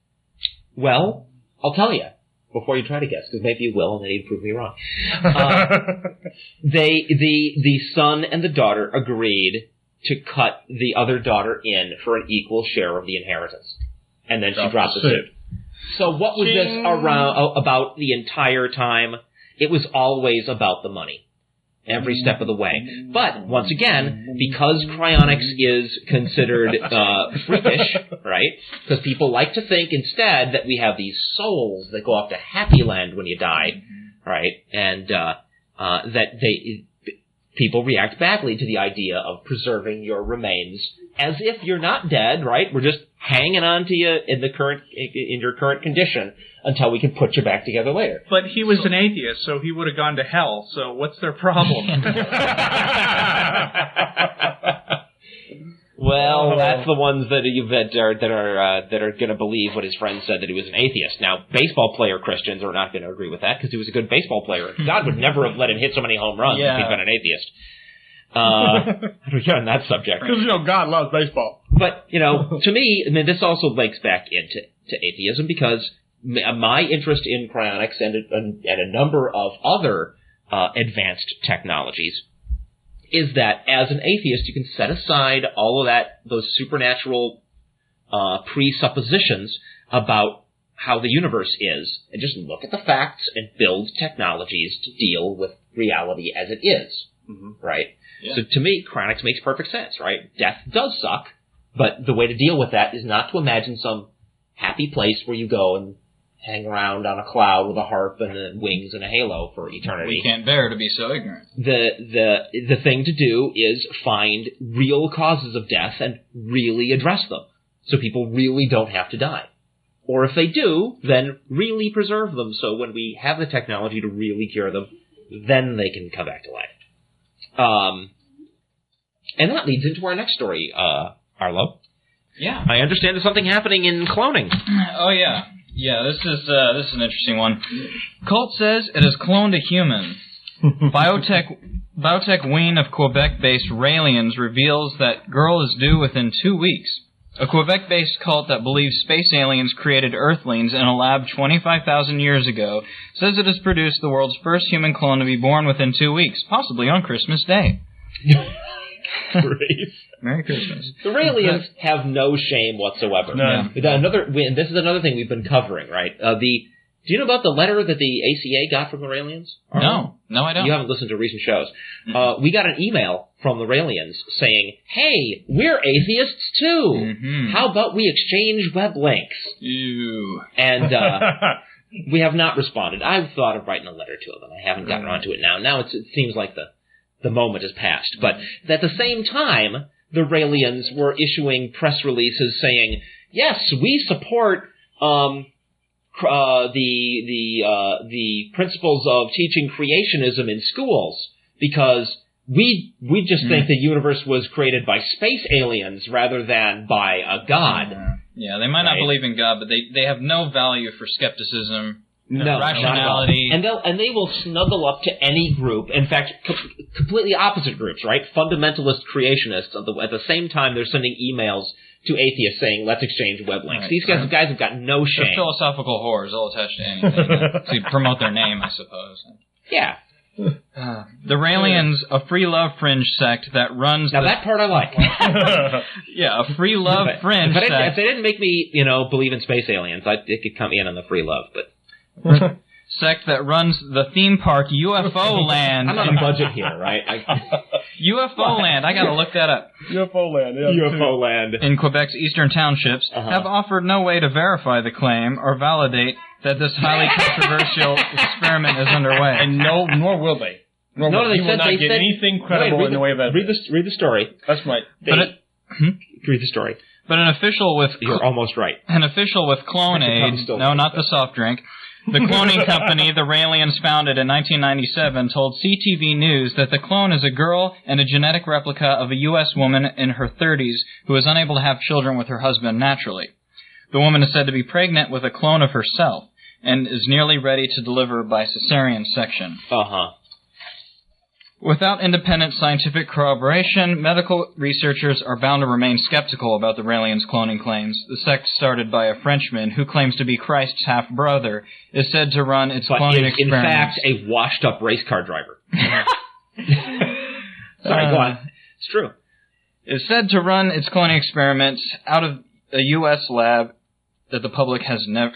Well, I'll tell you before you try to guess, because maybe you will and then you'd prove me wrong. The son and the daughter agreed to cut the other daughter in for an equal share of the inheritance. And then she dropped the suit. So what was this about the entire time? It was always about the money. Every step of the way. But, once again, because cryonics is considered freakish, right? Because people like to think instead that we have these souls that go off to happy land when you die, right? And people react badly to the idea of preserving your remains as if you're not dead, right? We're just hanging on to you in your current condition until we can put you back together later. But he was an atheist, so he would have gone to hell. So what's their problem? Well, that's the ones that are going to believe what his friend said, that he was an atheist. Now, baseball player Christians are not going to agree with that because he was a good baseball player. God would never have let him hit so many home runs if he'd been an atheist. How do we get on that subject? Because, God loves baseball. But, to me, this also links back into atheism because my interest in cryonics and a number of other advanced technologies is that as an atheist you can set aside all of those supernatural presuppositions about how the universe is and just look at the facts and build technologies to deal with reality as it is. Right? Yeah. So to me, cryonics makes perfect sense, right? Death does suck, but the way to deal with that is not to imagine some happy place where you go and hang around on a cloud with a harp and wings and a halo for eternity. We can't bear to be so ignorant. The thing to do is find real causes of death and really address them, so people really don't have to die. Or if they do, then really preserve them, so when we have the technology to really cure them, then they can come back to life. And that leads into our next story, Arlo. Yeah. I understand there's something happening in cloning. Oh, yeah. Yeah, this is an interesting one. Cult says it has cloned a human. Biotech wing of Quebec-based Raelians reveals that girl is due within 2 weeks. A Quebec-based cult that believes space aliens created Earthlings in a lab 25,000 years ago says it has produced the world's first human clone to be born within 2 weeks, possibly on Christmas Day. Great. Merry Christmas. The Raelians have no shame whatsoever. No. This is another thing we've been covering, right? Do you know about the letter that the ACA got from the Raelians? No, I don't. You haven't listened to recent shows. We got an email from the Raelians saying, hey, we're atheists too. Mm-hmm. How about we exchange web links? Ew. And we have not responded. I've thought of writing a letter to them. I haven't gotten around to it now. Now it seems like the moment has passed. But at the same time, the Raelians were issuing press releases saying, yes, we support the principles of teaching creationism in schools because we just think the universe was created by space aliens rather than by a god. Yeah, they might not believe in God, but they have no value for skepticism No, rationality. Not at all. And they will snuggle up to any group. In fact, completely opposite groups, right? Fundamentalist creationists. At the same time, they're sending emails to atheists saying, let's exchange web links. Right. These guys have got no shame. They're philosophical whores. They'll attach to anything to promote their name, I suppose. Yeah. The Raelians, a free love fringe sect that runs... Now, that part I like. Yeah, a free love fringe sect. If they didn't make me, believe in space aliens, it could come in on the free love, but... Sect that runs the theme park UFO Land. I'm on a budget here, right? UFO Land. I gotta look that up. UFO Land. Yeah, UFO Land. In Quebec's eastern townships have offered no way to verify the claim or validate that this highly controversial experiment is underway. And nor will they. They will not get anything credible in the way of evidence. Read the story. That's right. Read the story. But an official with... You're almost right. An official with Clonaid... No, not the soft drink. The cloning company the Raelians founded in 1997 told CTV News that the clone is a girl and a genetic replica of a U.S. woman in her 30s who is unable to have children with her husband naturally. The woman is said to be pregnant with a clone of herself and is nearly ready to deliver by cesarean section. Uh-huh. Without independent scientific corroboration, medical researchers are bound to remain skeptical about the Raelians' cloning claims. The sect, started by a Frenchman who claims to be Christ's half-brother, is said to run its cloning experiments. In fact, a washed-up race car driver. Sorry, go on. It's true. Is said to run its cloning experiments out of a U.S. lab that the public has never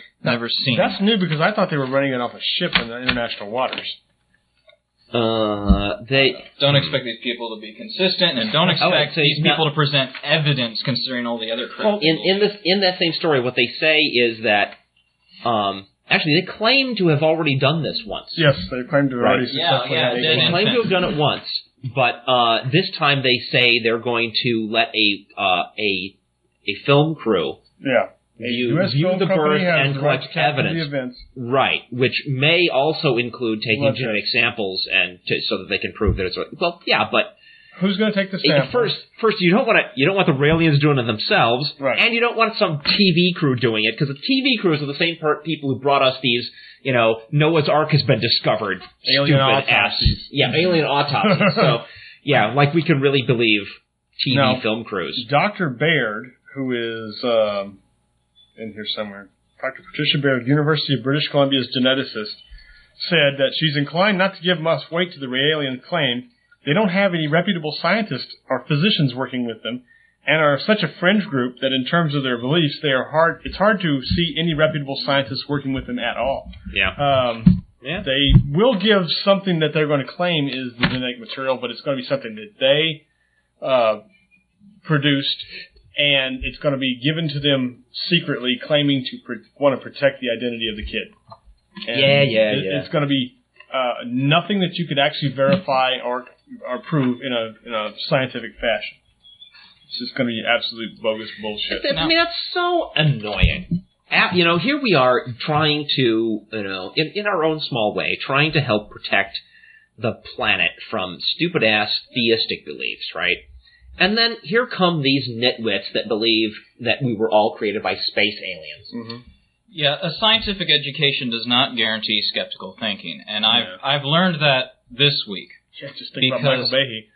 seen. That's new because I thought they were running it off a ship in the international waters. They don't expect these people to be consistent, and don't expect these people to present evidence considering all the other crap. Well, in that same story, what they say is that actually they claim to have already done this once. Yes, they claim to have already successfully. They claim to have done it once, but this time they say they're going to let a film crew. Yeah. View the birth and collect evidence, right? Which may also include taking genetic samples so that they can prove that it's well, yeah. But who's going to take the sample? First, you don't want the Raelians doing it themselves, right? And you don't want some TV crew doing it because the TV crews are the same people who brought us these. Noah's Ark has been discovered. Alien autopsies. Alien autopsies. So yeah, like we can really believe TV film crews. Dr. Baird, who is. In here somewhere. Dr. Patricia Baird, University of British Columbia's geneticist, said that she's inclined not to give much weight to the Raelian claim. They don't have any reputable scientists or physicians working with them, and are such a fringe group that in terms of their beliefs, it's hard to see any reputable scientists working with them at all. Yeah. They will give something that they're going to claim is the genetic material, but it's going to be something that they produced, and it's going to be given to them secretly, claiming to want to protect the identity of the kid. And it's going to be nothing that you could actually verify or prove in a scientific fashion. It's just going to be absolute bogus bullshit. I mean, that's so annoying. Here we are trying to, in our own small way, trying to help protect the planet from stupid-ass theistic beliefs, right? And then here come these nitwits that believe that we were all created by space aliens. Mm-hmm. Yeah, a scientific education does not guarantee skeptical thinking, and I've learned that this week. Yeah, just think about Michael Behe.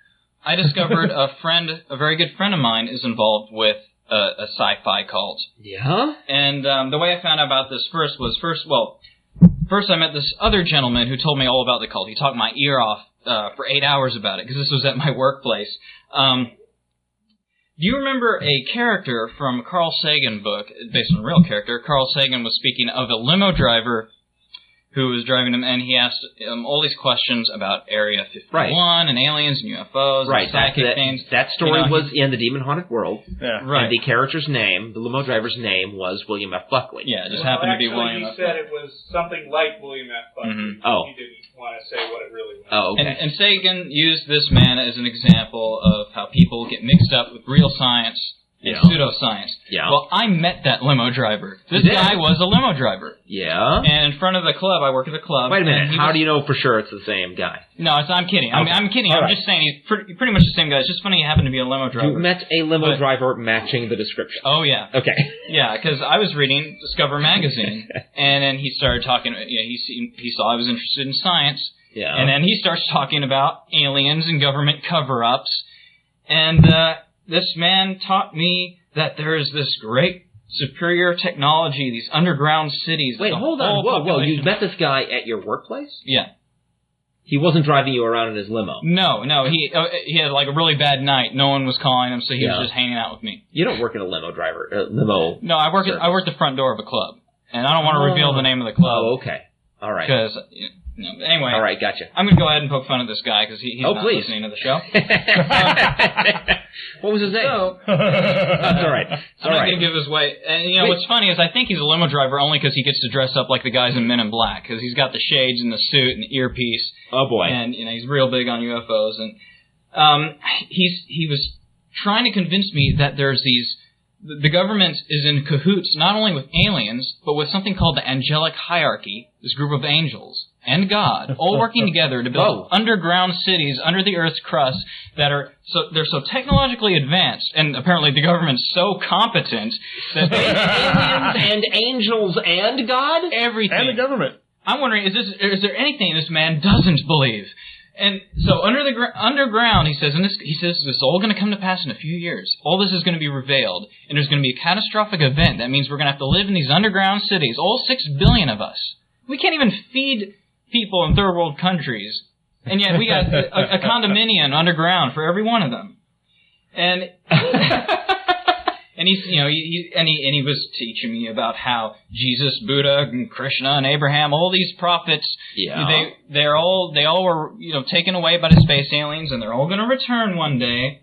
I discovered a very good friend of mine is involved with a sci-fi cult. Yeah? And the way I found out about this first I met this other gentleman who told me all about the cult. He talked my ear off for 8 hours about it, because this was at my workplace. Do you remember a character from a Carl Sagan book, based on a real character? Carl Sagan was speaking of a limo driver who was driving him, and he asked all these questions about Area 51 and aliens and UFOs and psychic things. That story was in The Demon Haunted World. Yeah. And the character's name, the limo driver's name, was William F. Buckley. Yeah, it just happened to be William F. He said it was something like William F. Buckley. Mm-hmm. Oh. He didn't want to say what it really was. Oh, okay. And Sagan used this man as an example of how people get mixed up with real science and pseudoscience. Yeah. Well, I met that limo driver. This guy was a limo driver. Yeah. And in front of the club, I work at the club. Wait a minute. How do you know for sure it's the same guy? No, I'm kidding. Okay. I'm kidding. All I'm right. just saying he's pretty much the same guy. It's just funny he happened to be a limo driver. You met a limo driver matching the description. Oh, yeah. Okay. Yeah, because I was reading Discover magazine, and then he started talking. He saw I was interested in science. Yeah. And then he starts talking about aliens and government cover-ups. And this man taught me that there is this great superior technology, these underground cities. Wait, hold on. Whoa. You met this guy at your workplace? Yeah. He wasn't driving you around in his limo? No. He had like a really bad night. No one was calling him, so he was just hanging out with me. You don't work in a limo driver, No, I work the front door of a club. And I don't want to reveal the name of the club. Oh, okay. All right. Because... anyway, all right, gotcha. I'm going to go ahead and poke fun at this guy because he's not listening to the show. What was his name? So, that's all right. I'm not going to give his way. And what's funny is I think he's a limo driver only because he gets to dress up like the guys in Men in Black because he's got the shades and the suit and the earpiece. Oh boy! And he's real big on UFOs. And he was trying to convince me that there's these. The government is in cahoots not only with aliens, but with something called the angelic hierarchy, this group of angels and God, all working together to build underground cities under the Earth's crust that they're so technologically advanced, and apparently the government's so competent that aliens and angels and God? Everything. And the government. I'm wondering, is there anything this man doesn't believe? And so underground, he says this is all going to come to pass in a few years. All this is going to be revealed, and there's going to be a catastrophic event. That means we're going to have to live in these underground cities, all 6 billion of us. We can't even feed people in third world countries, and yet we got a condominium underground for every one of them. And and he was teaching me about how Jesus, Buddha, and Krishna, and Abraham, all these prophets, they all were taken away by the space aliens, and they're all going to return one day.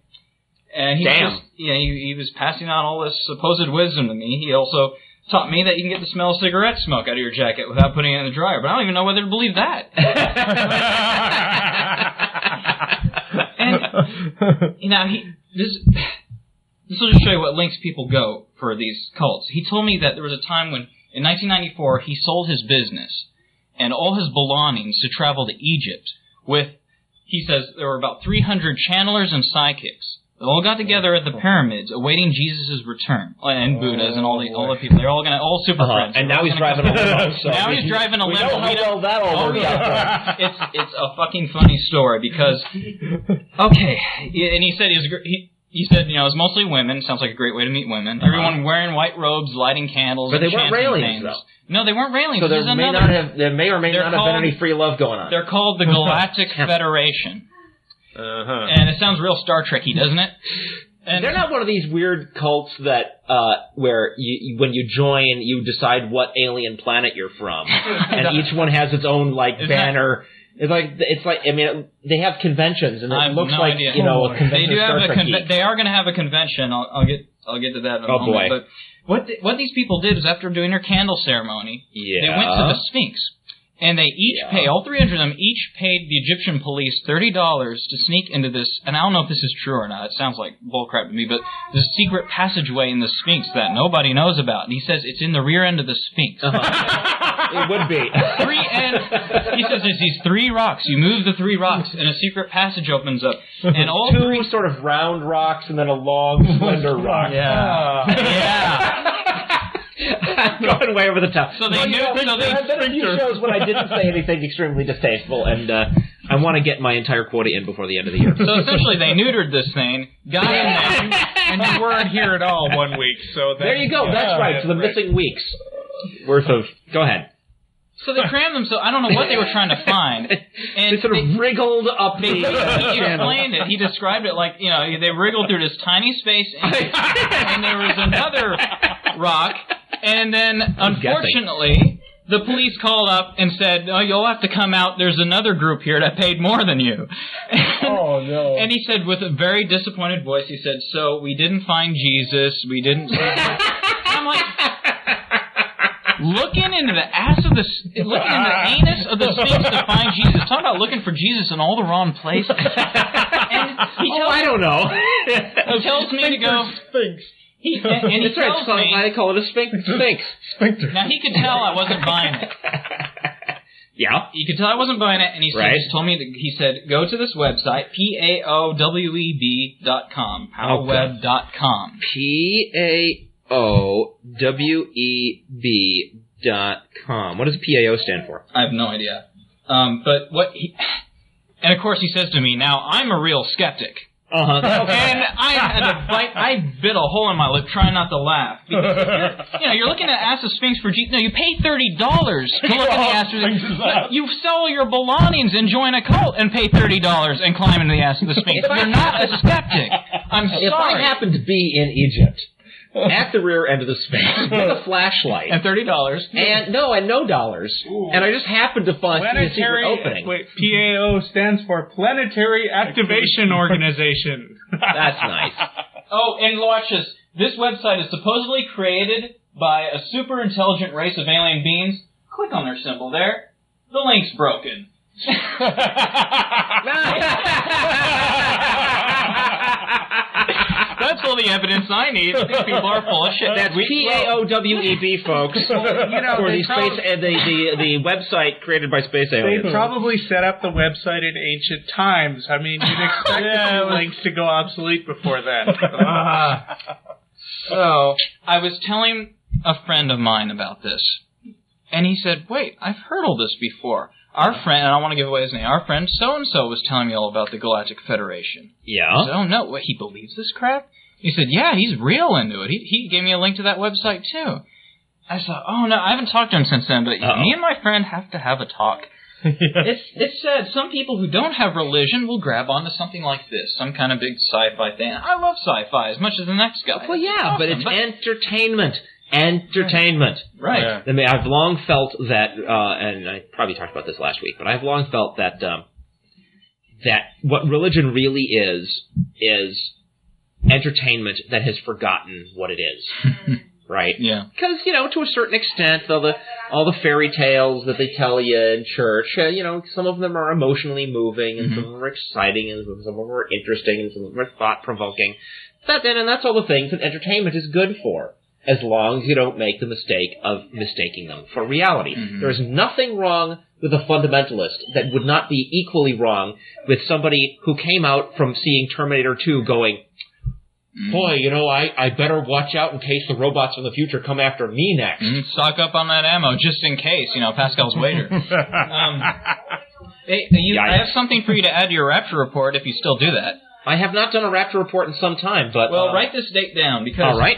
And he was passing on all this supposed wisdom to me. He also taught me that you can get the smell of cigarette smoke out of your jacket without putting it in the dryer, but I don't even know whether to believe that. And this will just show you what lengths people go for these cults. He told me that there was a time when, in 1994, he sold his business and all his belongings to travel to Egypt with, he says, there were about 300 channelers and psychics. They all got together at the pyramids, awaiting Jesus' return, and Buddhas and all the people. They're all super friends. And now he's driving a limo. Now he's driving a limo. We know how well that all works out. It's a fucking funny story because, okay, and he said he said, it was mostly women. Sounds like a great way to meet women. Everyone wearing white robes, lighting candles, but they weren't railings, though. No, they weren't railings. So there may or may not have been any free love going on. They're called the Galactic Federation. And it sounds real Star Trek-y, doesn't it? And they're not one of these weird cults that where when you join, you decide what alien planet you're from, and each one has its own banner. It's like they have conventions, and it looks like idea. A convention. They do have they are going to have a convention. I'll get to that in a moment. Boy. But what these people did was after doing their candle ceremony, they went to the Sphinx. And they each pay, all 300 of them each paid the Egyptian police $30 to sneak into this, and I don't know if this is true or not, it sounds like bullcrap to me, but this secret passageway in the Sphinx that nobody knows about. And he says it's in the rear end of the Sphinx. It would be. He says there's these 3 rocks. You move the 3 rocks, and a secret passage opens up. And all 2 sort of round rocks, and then a long, slender rock. Yeah. Going way over the top. So they knew. There have been a few shows when I didn't say anything extremely distasteful, and I want to get my entire quota in before the end of the year. So essentially, they neutered this thing, got in there, and you weren't here at all 1 week. So there you go. That's right. So the missing weeks worth of. Go ahead. So they crammed them. So I don't know what they were trying to find. And they sort of wriggled up. He explained it. He described it like they wriggled through this tiny space, and there was another rock. And then, unfortunately, the police called up and said, "Oh, you'll have to come out. There's another group here that paid more than you." Oh, no. And he said, with a very disappointed voice, he said, "So we didn't find Jesus. We didn't." I'm like, looking into the anus of the Sphinx to find Jesus. Talk about looking for Jesus in all the wrong places. And I don't know. He tells me to go. Sphinx. And he That's right. tells me... Why they call it a sphinx. Sphincter. Now, he could tell I wasn't buying it. Yeah. You could tell I wasn't buying it, and he just told me, he said, go to this website, PAOWEB.com, powweb.com. PAOWEB.com. What does PAO stand for? I have no idea. But what he... And, of course, he says to me, now, I'm a real skeptic. Uh-huh. And I bit a hole in my lip trying not to laugh. Because you're looking at Ask the Sphinx for Jesus. No, you pay $30 to look at the Ask the Sphinx. You sell your belongings and join a cult and pay $30 and climb into the Ask the Sphinx. You're not a skeptic. I'm sorry. If I happen to be in Egypt, at the rear end of the Sphinx, with a flashlight. And $30. And no dollars. Ooh. And I just happened to find a secret opening. Wait, PAO stands for Planetary Activation Organization. That's nice. Oh, and watch this. This website is supposedly created by a super intelligent race of alien beings. Click on their symbol there. The link's broken. That's all the evidence I need. These people are full of shit. That's PAOWEB, folks. For the website created by space aliens. They probably set up the website in ancient times. I mean, you'd expect the links to go obsolete before then. So, I was telling a friend of mine about this, and he said, wait, I've heard all this before. Our friend, and I don't want to give away his name, our friend so-and-so was telling me all about the Galactic Federation. Yeah? I said, oh, no, what, he believes this crap? He said, yeah, he's real into it. He gave me a link to that website, too. I thought, oh, no, I haven't talked to him since then, but me and my friend have to have a talk. It's sad. Some people who don't have religion will grab onto something like this, some kind of big sci-fi thing. I love sci-fi as much as the next guy. Well, yeah, but it's entertainment. Entertainment. Right. Yeah. I mean, I've long felt that, and I probably talked about this last week, but I've long felt that that what religion really is entertainment that has forgotten what it is. Right? Yeah. Because, to a certain extent, all the fairy tales that they tell you in church, some of them are emotionally moving, and some of them are exciting, and some of them are interesting, and some of them are thought-provoking. And that's all the things that entertainment is good for, as long as you don't make the mistake of mistaking them for reality. Mm-hmm. There's nothing wrong with a fundamentalist that would not be equally wrong with somebody who came out from seeing Terminator 2 going, boy, I better watch out in case the robots of the future come after me next. Stock up on that ammo just in case, Pascal's wager. I have something for you to add to your Rapture report if you still do that. I have not done a Rapture report in some time, but... Well, write this date down, because... All right.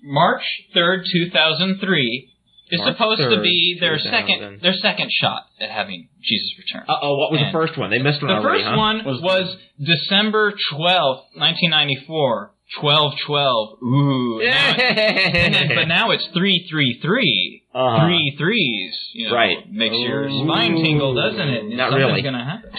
March 3rd, 2003 is supposed to be their second shot at having Jesus return. What was the first one? They missed one already, The first one was December 12th, 1994. 12/12. Ooh. But now it's 333. 3 threes. Right. Makes your spine tingle, doesn't it? Not really. Something's going to happen.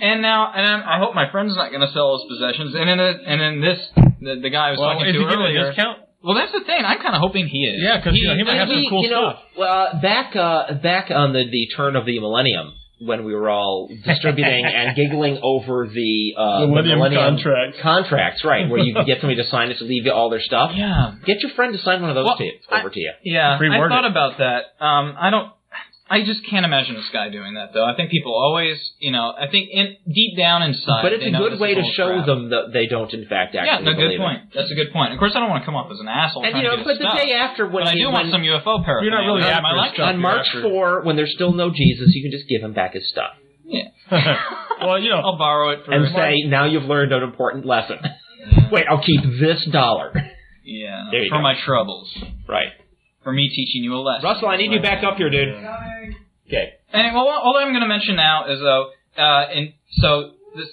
and I hope my friend's not going to sell his possessions. And in this, the guy I was talking to earlier. Discount? Well, that's the thing. I'm kind of hoping he is. Yeah, because he might have some cool stuff. Well, back on the turn of the millennium, when we were all distributing and giggling over the millennium contracts, right, where you can get somebody to sign it to leave you all their stuff. Yeah. Get your friend to sign one of those over to you. Yeah, I thought about that. I just can't imagine this guy doing that, though. I think people always, I think deep down inside. But it's a good way to show them that they don't, in fact, actually believe good point. That's a good point. Of course, I don't want to come off as an asshole. And but the day after, when I do want some UFO paraphernalia. You're not really on March 4, when there's still no Jesus, you can just give him back his stuff. Yeah. Well, I'll borrow it and say, now you've learned an important lesson. Wait, I'll keep this $1. Yeah. There you for go. my troubles. Right. For me teaching you a lesson. Russell, I need you back up here, dude. Okay. And all I'm going to mention now is, this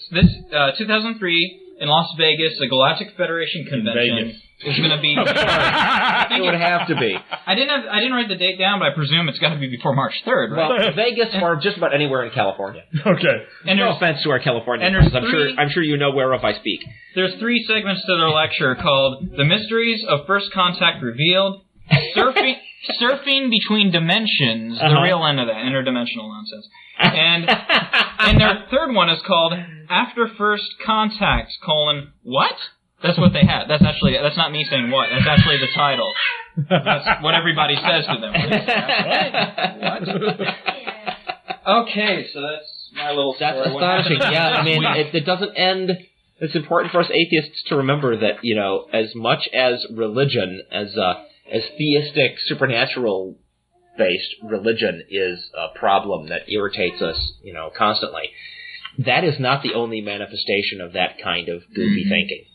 2003 in Las Vegas, the Galactic Federation Convention is going to be. It would have to be. I didn't write the date down, but I presume it's got to be before March 3rd, right? Well, Vegas or just about anywhere in California. Okay. And no offense to our California friends. I'm sure you know whereof I speak. There's 3 segments to their lecture called "The Mysteries of First Contact Revealed," Surfing Between Dimensions, the real end of that, interdimensional nonsense. And their third one is called After First Contact, what? That's what they had. That's not me saying what. That's actually the title. That's what everybody says to them. What? Okay, so that's my little story. That's astonishing. Yeah, I mean, it doesn't end. It's important for us atheists to remember that, as much as religion, as theistic, supernatural-based religion is a problem that irritates us, constantly, that is not the only manifestation of that kind of goofy thinking.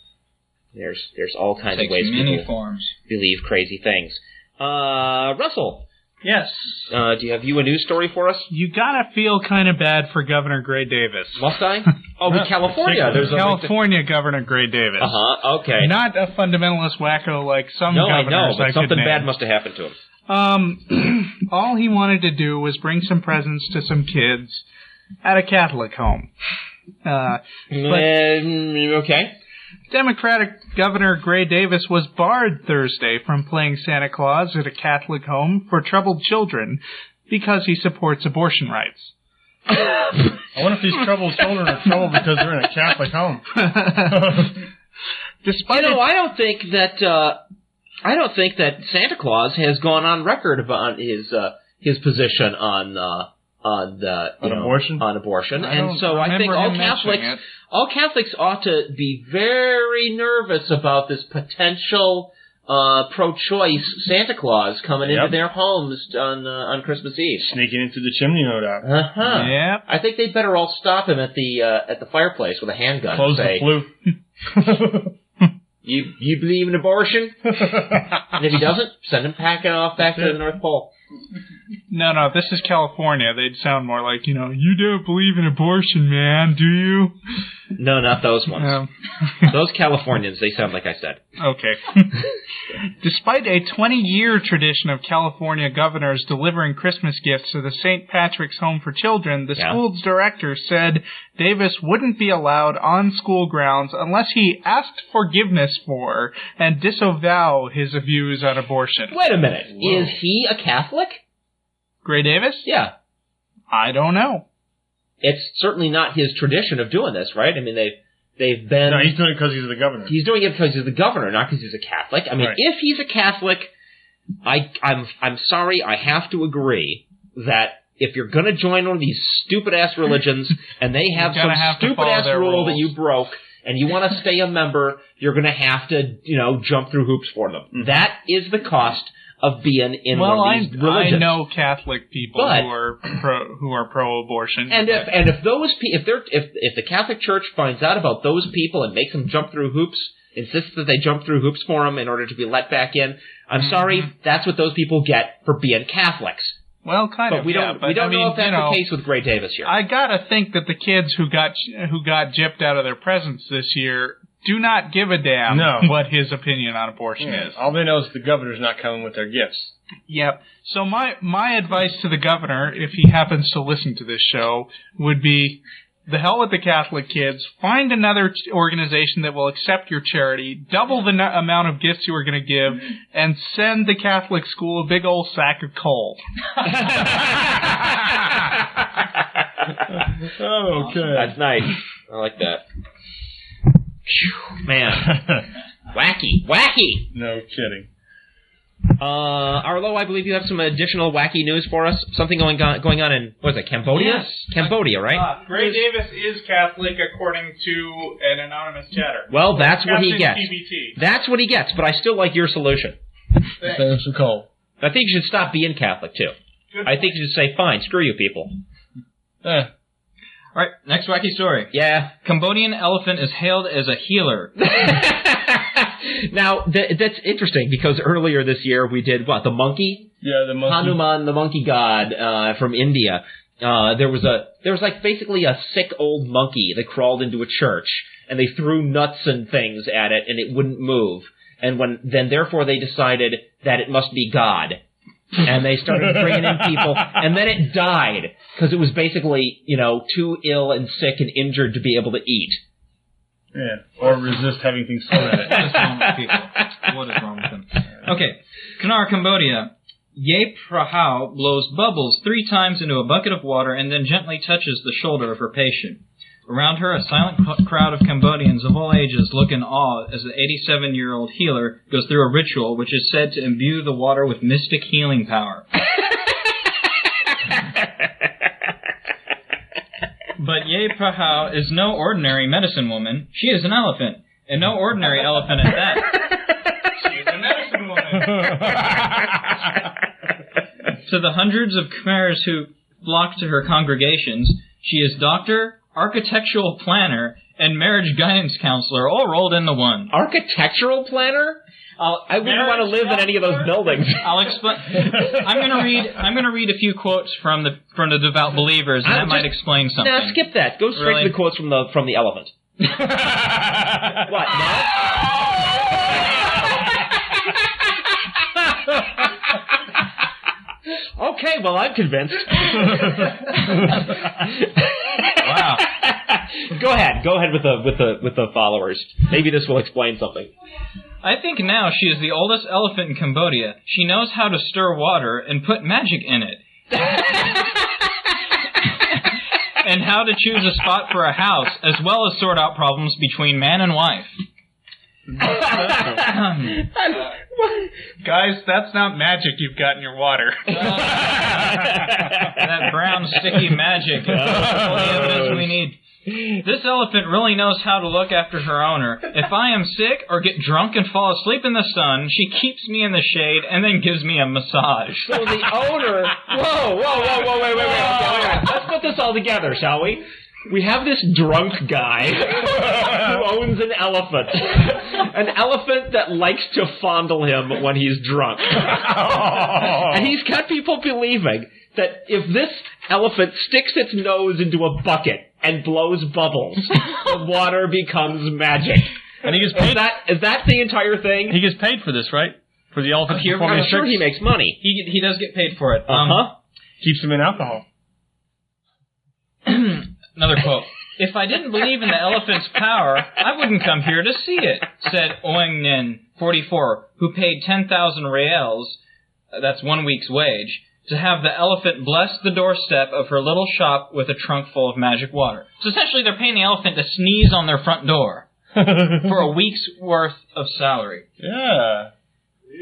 There's all kinds of ways people believe crazy things. Russell. Yes. Do you have a news story for us? You gotta feel kind of bad for Governor Gray Davis. Must I? Oh, in California. There's California Governor Gray Davis. Okay. Not a fundamentalist wacko like some governors. No, I know, but something bad must have happened to him. All he wanted to do was bring some presents to some kids at a Catholic home. Okay. Democratic Governor Gray Davis was barred Thursday from playing Santa Claus at a Catholic home for troubled children because he supports abortion rights. I wonder if these troubled children are troubled because they're in a Catholic home. Despite I don't think that Santa Claus has gone on record about his position on abortion. On abortion, and so I think all Catholics ought to be very nervous about this potential pro-choice Santa Claus coming into their homes on Christmas Eve, sneaking into the chimney, no doubt. Yeah, I think they'd better all stop him at the fireplace with a handgun. Close the flue. You believe in abortion? And if he doesn't, send him packing off back to the North Pole. No, this is California. They'd sound more like, you don't believe in abortion, man, do you? No, not those ones. Those Californians, they sound like I said. Okay. Despite a 20-year tradition of California governors delivering Christmas gifts to the St. Patrick's Home for Children, the school's director said Davis wouldn't be allowed on school grounds unless he asked forgiveness for and disavow his views on abortion. Wait a minute. Whoa. Is he a Catholic? Gray Davis? Yeah. I don't know. It's certainly not his tradition of doing this, right? I mean, they've been... No, he's doing it because he's the governor. He's doing it because he's the governor, not because he's a Catholic. I mean, if he's a Catholic, I'm sorry, I have to agree that if you're going to join one of these stupid-ass religions and they have some stupid-ass rule that you broke and you want to stay a member, you're going to have to, jump through hoops for them. Mm-hmm. That is the cost of being in one of these religions. I know Catholic people who are pro-abortion. And if the Catholic Church finds out about those people and makes them jump through hoops, insists that they jump through hoops for them in order to be let back in, I'm sorry, that's what those people get for being Catholics. Well, but we don't know if that's the case with Gray Davis here. I gotta think that the kids who got gypped out of their presents this year do not give a damn what his opinion on abortion is. All they know is the governor's not coming with their gifts. Yep. So my advice to the governor, if he happens to listen to this show, would be, the hell with the Catholic kids. Find another organization that will accept your charity, double the amount of gifts you are going to give, and send the Catholic school a big old sack of coal. Okay. That's nice. I like that. Man. Wacky. No kidding. Arlo, I believe you have some additional wacky news for us. Something going on in, what is it, Cambodia? Yes. Cambodia, right? Gray Davis is Catholic, according to an anonymous chatter. Well, that's what he gets. TBT. That's what he gets, but I still like your solution. Thanks for call. I think you should stop being Catholic, too. I think you should say, fine, screw you people. All right, next wacky story. Yeah. Cambodian elephant is hailed as a healer. Now, that's interesting, because earlier this year we did, the monkey? Yeah, the monkey. Hanuman, the monkey god, from India. There was basically a sick old monkey that crawled into a church, and they threw nuts and things at it, and it wouldn't move. And therefore they decided that it must be God. And they started bringing in people, and then it died, because it was basically, too ill and sick and injured to be able to eat. Yeah, or resist having things thrown at it. What is wrong with people? What is wrong with them? Okay, Kanar, Cambodia. Ye Prahau blows bubbles 3 times into a bucket of water and then gently touches the shoulder of her patient. Around her, a silent crowd of Cambodians of all ages look in awe as the 87-year-old healer goes through a ritual which is said to imbue the water with mystic healing power. But Ye Pahau is no ordinary medicine woman. She is an elephant, and no ordinary elephant at that. She is a medicine woman. To the hundreds of Khmers who flock to her congregations, she is doctor, architectural planner, and marriage guidance counselor, all rolled into one. Architectural planner? I wouldn't want to live in any of those buildings. I'll explain. I'm going to read a few quotes from the devout believers, and that might explain something. No, skip that. Go straight to the quotes from the elephant. What? No? Okay, well, I'm convinced. Wow. Go ahead with the followers. Maybe this will explain something. I think now she is the oldest elephant in Cambodia. She knows how to stir water and put magic in it. And how to choose a spot for a house, as well as sort out problems between man and wife. Guys, that's not magic you've got in your water. That brown, sticky magic is all the evidence we need. This elephant really knows how to look after her owner. If I am sick or get drunk and fall asleep in the sun, she keeps me in the shade and then gives me a massage. So the owner... Whoa, wait. Let's put this all together, shall we? We have this drunk guy who owns an elephant. An elephant that likes to fondle him when he's drunk. And he's got people believing that if this elephant sticks its nose into a bucket and blows bubbles, the water becomes magic. And he gets paid. Is that the entire thing? He gets paid for this, right? For the elephant performing I'm sure he makes money. He does get paid for it. Keeps him in alcohol. Another quote. If I didn't believe in the elephant's power, I wouldn't come here to see it, said Oeng Nin, 44, who paid 10,000 reals, that's 1 week's wage, to have the elephant bless the doorstep of her little shop with a trunk full of magic water. So essentially they're paying the elephant to sneeze on their front door for a week's worth of salary. Yeah.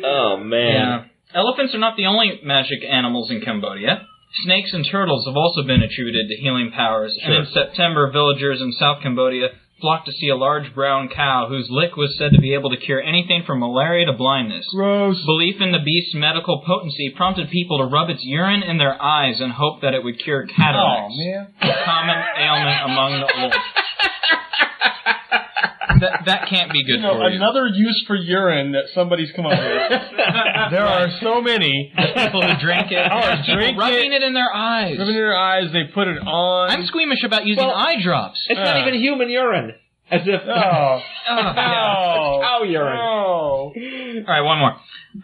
Oh, man. Yeah. Elephants are not the only magic animals in Cambodia. Snakes and turtles have also been attributed to healing powers, and in September, villagers in South Cambodia flocked to see a large brown cow whose lick was said to be able to cure anything from malaria to blindness. Gross. Belief in the beast's medical potency prompted people to rub its urine in their eyes and hope that it would cure cataracts, a common ailment among the old. That can't be good for you. Another use for urine that somebody's come up with. There are so many. People who drink it. Rubbing it in their eyes. Rubbing it in their eyes, they put it on. I'm squeamish about using eye drops. It's not even human urine. As if... Oh. Cow urine. Oh. All right, one more.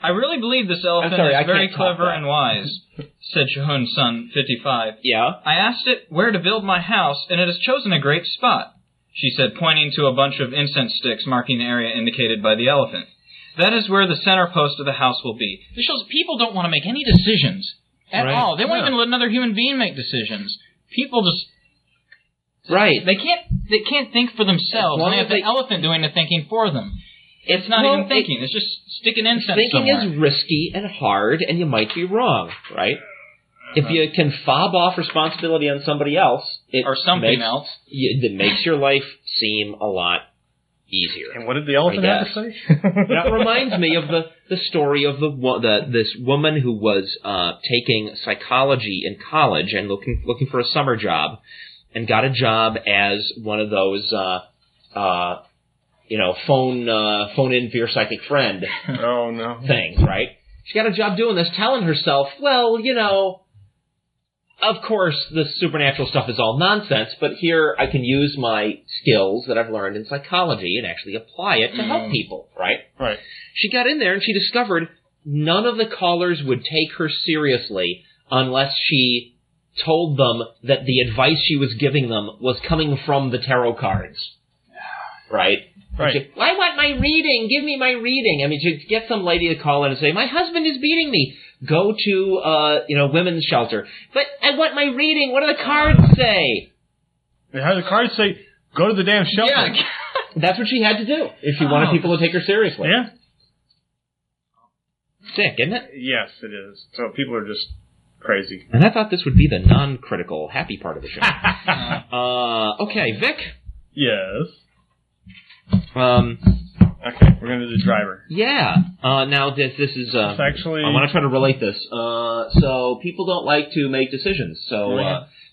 I really believe this elephant is very clever and wise, said Shahun Sun, 55. Yeah? I asked it where to build my house, and it has chosen a great spot, she said, pointing to a bunch of incense sticks marking the area indicated by the elephant. That is where the center post of the house will be. This shows people don't want to make any decisions at all. They won't even let another human being make decisions. People just... Right. They can't think for themselves. They have the elephant doing the thinking for them. It's not even thinking. It's just sticking incense somewhere. Thinking is risky and hard, and you might be wrong, right? If you can fob off responsibility on somebody else, it makes your life seem a lot easier. And what did the elephant have to say? That reminds me of the story of this woman who was taking psychology in college and looking for a summer job, and got a job as one of those phone in for your psychic friend things, right? She got a job doing this, telling herself, well, of course, the supernatural stuff is all nonsense, but here I can use my skills that I've learned in psychology and actually apply it to help people, right? Right. She got in there and she discovered none of the callers would take her seriously unless she told them that the advice she was giving them was coming from the tarot cards. Right? Right. She, I want my reading. Give me my reading. I mean, to get some lady to call in and say, my husband is beating me. Go to, women's shelter. But I want my reading. What do the cards say? They had the cards say, go to the damn shelter. Yeah. That's what she had to do if she wanted people to take her seriously. Yeah. Sick, isn't it? Yes, it is. So people are just crazy. And I thought this would be the non-critical, happy part of the show. Okay, Vic? Yes. Okay, we're going to do the driver. Yeah. Now, this is... It's actually... I want to try to relate this. So, people don't like to make decisions. So,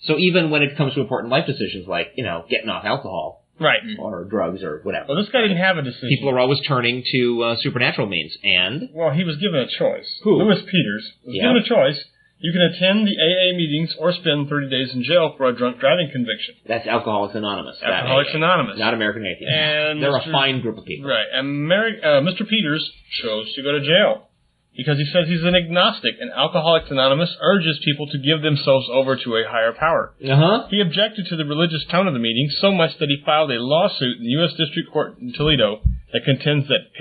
so even when it comes to important life decisions, like, getting off alcohol. Right. Or drugs or whatever. Well, this guy didn't have a decision. People are always turning to supernatural means, and... Well, he was given a choice. Who? Louis Peters was given a choice. You can attend the AA meetings or spend 30 days in jail for a drunk driving conviction. That's Alcoholics Anonymous. Alcoholics Anonymous. Not American Atheists. And they're a fine group of people. Right. And Mr. Peters chose to go to jail because he says he's an agnostic, and Alcoholics Anonymous urges people to give themselves over to a higher power. He objected to the religious tone of the meeting so much that he filed a lawsuit in the U.S. District Court in Toledo that contends that the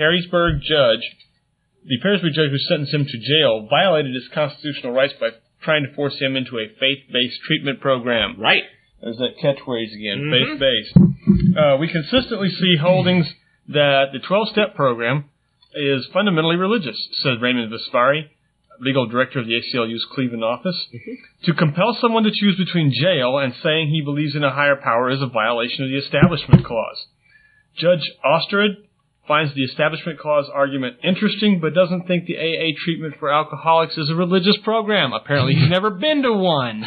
Perrysburg judge who sentenced him to jail violated his constitutional rights by trying to force him into a faith-based treatment program. Right. There's that catchphrase again, faith-based. We consistently see holdings that the 12-step program is fundamentally religious, said Raymond Vespari, legal director of the ACLU's Cleveland office. To compel someone to choose between jail and saying he believes in a higher power is a violation of the Establishment Clause. Judge Osterud finds the Establishment Clause argument interesting, but doesn't think the AA treatment for alcoholics is a religious program. Apparently he's never been to one.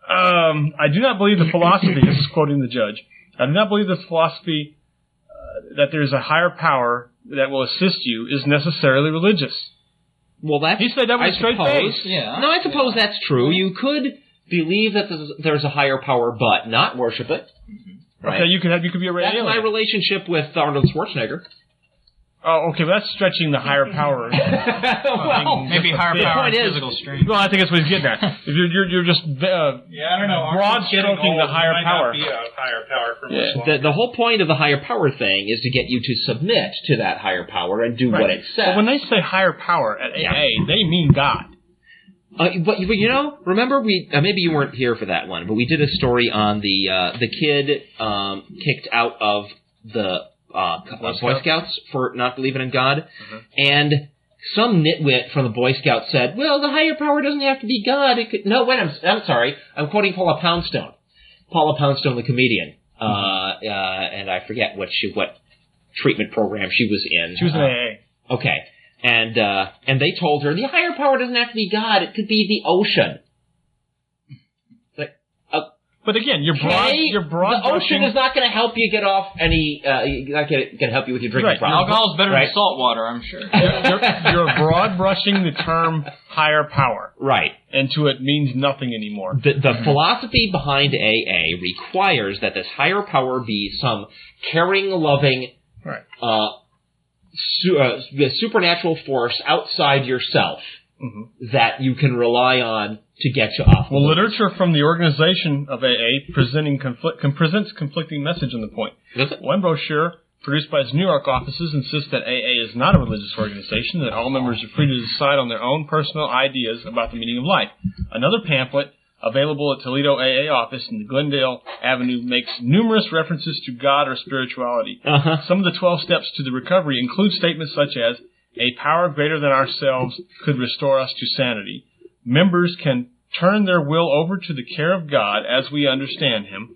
I do not believe the philosophy, this is quoting the judge, I do not believe the philosophy that there is a higher power that will assist you is necessarily religious. Well, he said that was straight face. Yeah. No, I suppose that's true. You could believe that there's a higher power, but not worship it. Right? Okay, you could be a red alien. That's my relationship with Arnold Schwarzenegger. Oh, okay, well, that's stretching the higher power. Well, maybe higher power and physical strength. Well, I think that's what he's getting at. If you're just I don't know. broad stroking the higher power. Be a higher power for much longer. The whole point of the higher power thing is to get you to submit to that higher power and do what it says. But when they say higher power at AA, they mean God. But remember maybe you weren't here for that one, but we did a story on the kid kicked out of the Boy Scouts for not believing in God, and some nitwit from the Boy Scouts said, "Well, the higher power doesn't have to be God. It could." No, wait, I'm sorry. I'm quoting Paula Poundstone. Paula Poundstone, the comedian, and I forget what treatment program she was in. She was in AA. Okay. And they told her, the higher power doesn't have to be God, it could be the ocean. But again, you're broad. The ocean is not going to help you get off any, not going to help you with your drinking problem. Alcohol is better than salt water, I'm sure. You're broad brushing the term higher power. Right. And to it means nothing anymore. The philosophy behind AA requires that this higher power be some caring, loving, supernatural force outside yourself that you can rely on to get you off. Well, literature from the organization of AA presents conflicting message on the point. Does it? One brochure produced by its New York offices insists that AA is not a religious organization, that all members are free to decide on their own personal ideas about the meaning of life. Another pamphlet available at Toledo AA office in the Glendale Avenue makes numerous references to God or spirituality. Some of the 12 steps to the recovery include statements such as, a power greater than ourselves could restore us to sanity. Members can turn their will over to the care of God as we understand Him.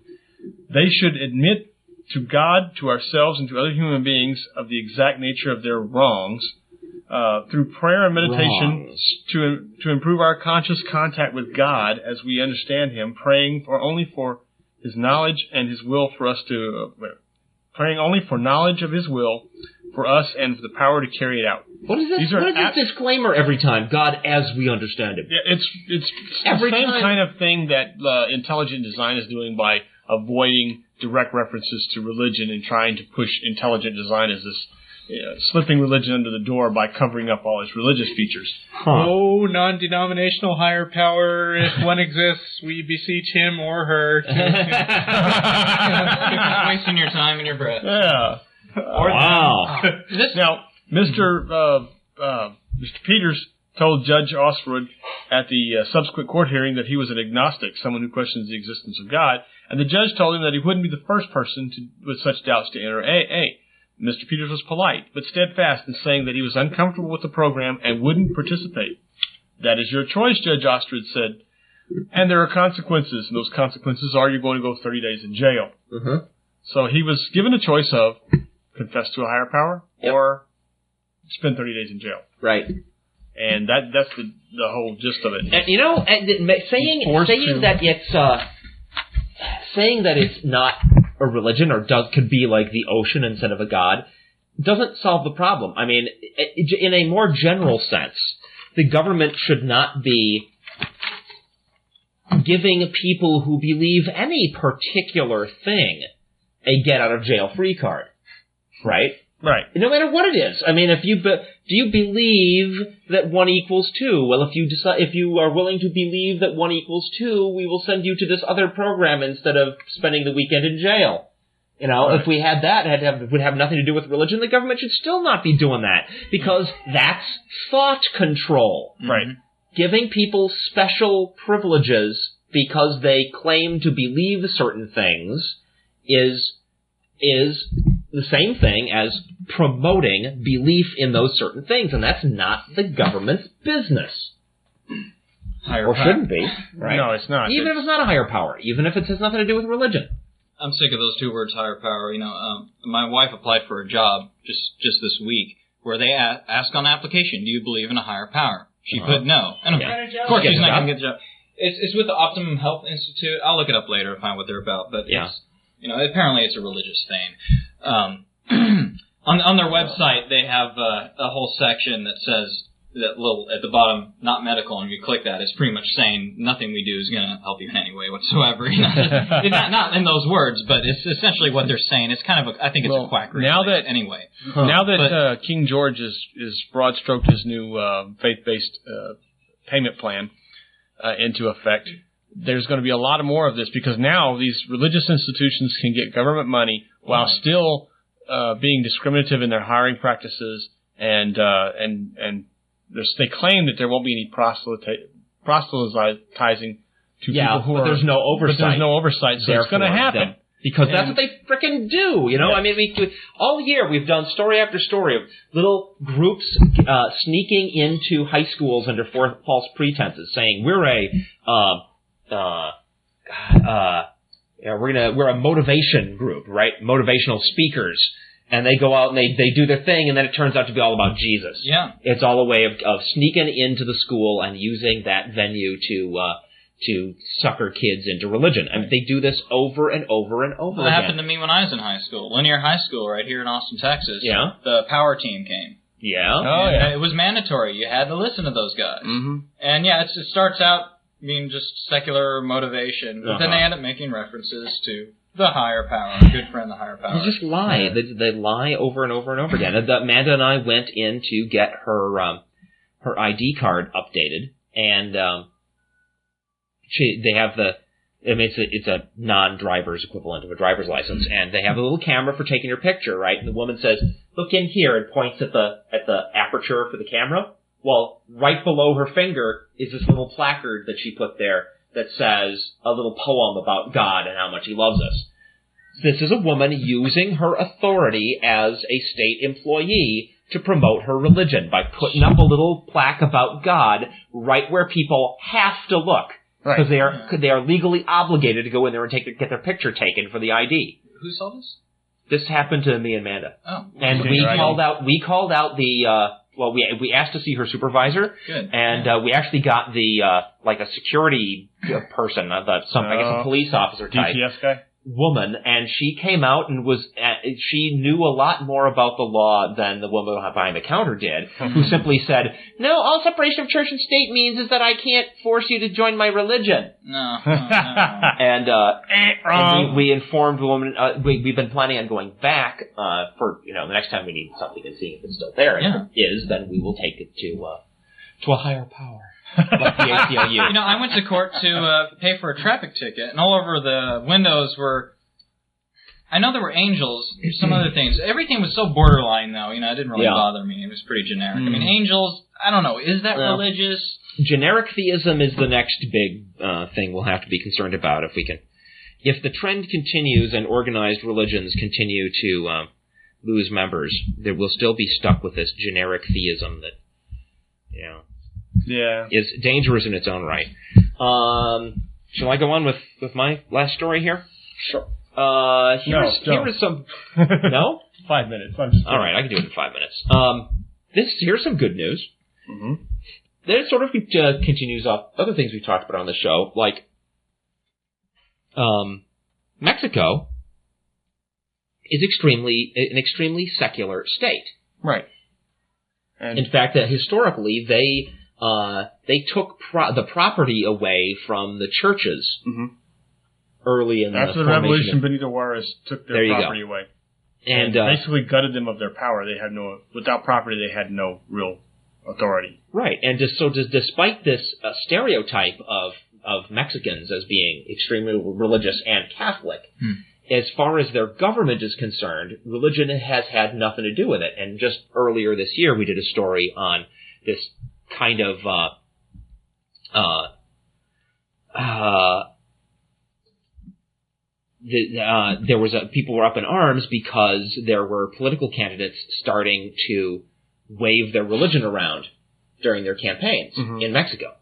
They should admit to God, to ourselves, and to other human beings of the exact nature of their wrongs. Through prayer and meditation to improve our conscious contact with God as we understand Him, praying only for His knowledge and His will for us praying only for knowledge of His will for us and for the power to carry it out. What is this? What is this disclaimer every time? God as we understand Him. Yeah, it's the same kind of thing that intelligent design is doing by avoiding direct references to religion and trying to push intelligent design as this slipping religion under the door by covering up all its religious features. Oh, non-denominational higher power, if one exists, we beseech him or her to... wasting your time and your breath. Yeah. Wow. Now, Mr. Peters told Judge Osford at the subsequent court hearing that he was an agnostic, someone who questions the existence of God, and the judge told him that he wouldn't be the first person with such doubts to enter AA. Mr. Peters was polite, but steadfast in saying that he was uncomfortable with the program and wouldn't participate. That is your choice, Judge Ostrich said, and there are consequences, and those consequences are you're going to go 30 days in jail. Mm-hmm. So he was given a choice of confess to a higher power or spend 30 days in jail. Right. And that's the whole gist of it. And, you know, saying that it's not a religion or could be like the ocean instead of a god doesn't solve the problem. I mean, in a more general sense, the government should not be giving people who believe any particular thing a get-out-of-jail-free card, right? Right. No matter what it is. I mean, do you believe that 1 equals 2? Well, if you are willing to believe that 1 equals 2, we will send you to this other program instead of spending the weekend in jail. You know, right. If we had that, it would have nothing to do with religion, the government should still not be doing that. Because that's thought control. Right. Giving people special privileges because they claim to believe certain things is the same thing as promoting belief in those certain things, and that's not the government's business. Or shouldn't be, right? No, it's not. Even if it's not a higher power, even if it has nothing to do with religion. I'm sick of those two words, higher power. You know, my wife applied for a job just this week where they ask on the application, do you believe in a higher power? She put no. And of course she's not going to get the job. It's with the Optimum Health Institute. I'll look it up later and find what they're about, but it's, you know, apparently it's a religious thing. On their website, they have a whole section that says that little at the bottom, not medical, and you click that, it's pretty much saying nothing we do is going to help you in any way whatsoever. You know, not in those words, but it's essentially what they're saying. It's kind of I think it's a quackery. Now that King George is broad-stroked his new faith-based payment plan into effect, there's going to be a lot more of this because now these religious institutions can get government money while still being discriminative in their hiring practices, and they claim that there won't be any proselytizing to people who are. But there's no oversight. But there's no oversight, so it's going to happen. Because that's what they frickin' do, you know? Yes. I mean, all year we've done story after story of little groups sneaking into high schools under false pretenses, saying we're a motivation group, right? Motivational speakers. And they go out and they do their thing, and then it turns out to be all about Jesus. Yeah. It's all a way of sneaking into the school and using that venue to sucker kids into religion. I mean, they do this over and over and over again. It happened to me when I was in high school. Linear High School right here in Austin, Texas. Yeah. The power team came. Yeah. Oh, yeah. It was mandatory. You had to listen to those guys. Mm-hmm. And yeah, it starts out being just secular motivation, but then they end up making references to the higher power, good friend, the higher power. They just lie. Yeah. They lie over and over and over again. Amanda and I went in to get her ID card updated, and they have it's a non-driver's equivalent of a driver's license, and they have a little camera for taking your picture, right? And the woman says, "Look in here," and points at the aperture for the camera. Well, right below her finger is this little placard that she put there that says a little poem about God and how much he loves us. This is a woman using her authority as a state employee to promote her religion by putting up a little plaque about God right where people have to look. Because they are legally obligated to go in there and get their picture taken for the ID. Who saw this? This happened to me and Amanda. Oh. And we called out the we asked to see her supervisor. Good. And we actually got the like a security person, I guess a police officer type DPS guy woman, and she came out and she knew a lot more about the law than the woman behind the counter did, who simply said, "No, all separation of church and state means is that I can't force you to join my religion." No. And we informed the woman. We've been planning on going back for the next time we need something and seeing if it's still there. And if it is, then we will take it to a higher power. Like the ACLU. I went to court to pay for a traffic ticket, and all over the windows were I know there were angels, some other things. Everything was so borderline, though. It didn't really bother me. It was pretty generic. I mean, angels, I don't know. Is that religious? Generic theism is the next big thing we'll have to be concerned about if the trend continues and organized religions continue to lose members, there will still be stuck with this generic theism that, is dangerous in its own right. Shall I go on with my last story here? Sure. Here is some... No? 5 minutes. All right, I can do it in 5 minutes. Here's some good news. Mm-hmm. Then it sort of continues up other things we talked about on the show, like Mexico is an extremely secular state. Right. And in fact, historically, they took the property away from the churches. Mm-hmm. Early in after the revolution, Benito Juarez took their property away and basically gutted them of their power. They had without property, they had no real authority. Right, and despite this stereotype of Mexicans as being extremely religious and Catholic, as far as their government is concerned, religion has had nothing to do with it. And just earlier this year, we did a story on this kind of people were up in arms because there were political candidates starting to wave their religion around during their campaigns in Mexico.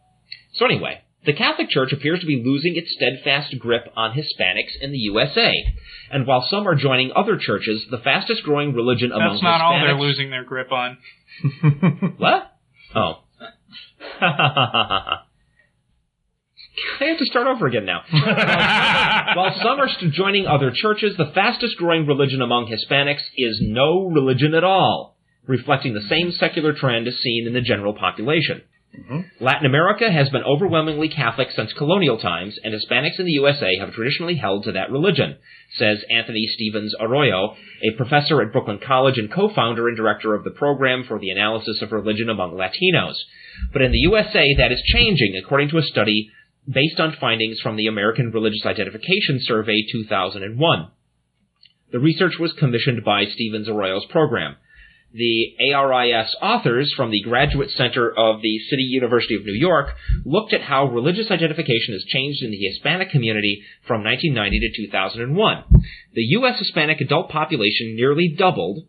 So anyway, the Catholic Church appears to be losing its steadfast grip on Hispanics in the USA. And while some are joining other churches, the fastest growing religion among Hispanics... That's not all they're losing their grip on. What? Oh. I have to start over again now. While some are joining other churches, the fastest growing religion among Hispanics is no religion at all, reflecting the same secular trend seen in the general population. Latin America has been overwhelmingly Catholic since colonial times, and Hispanics in the USA have traditionally held to that religion, says Anthony Stevens Arroyo, a professor at Brooklyn College and co-founder and director of the Program for the Analysis of Religion Among Latinos. But in the USA, that is changing, according to a study based on findings from the American Religious Identification Survey 2001. The research was commissioned by Stevens Arroyo's program. The ARIS authors from the Graduate Center of the City University of New York looked at how religious identification has changed in the Hispanic community from 1990 to 2001. The U.S. Hispanic adult population nearly doubled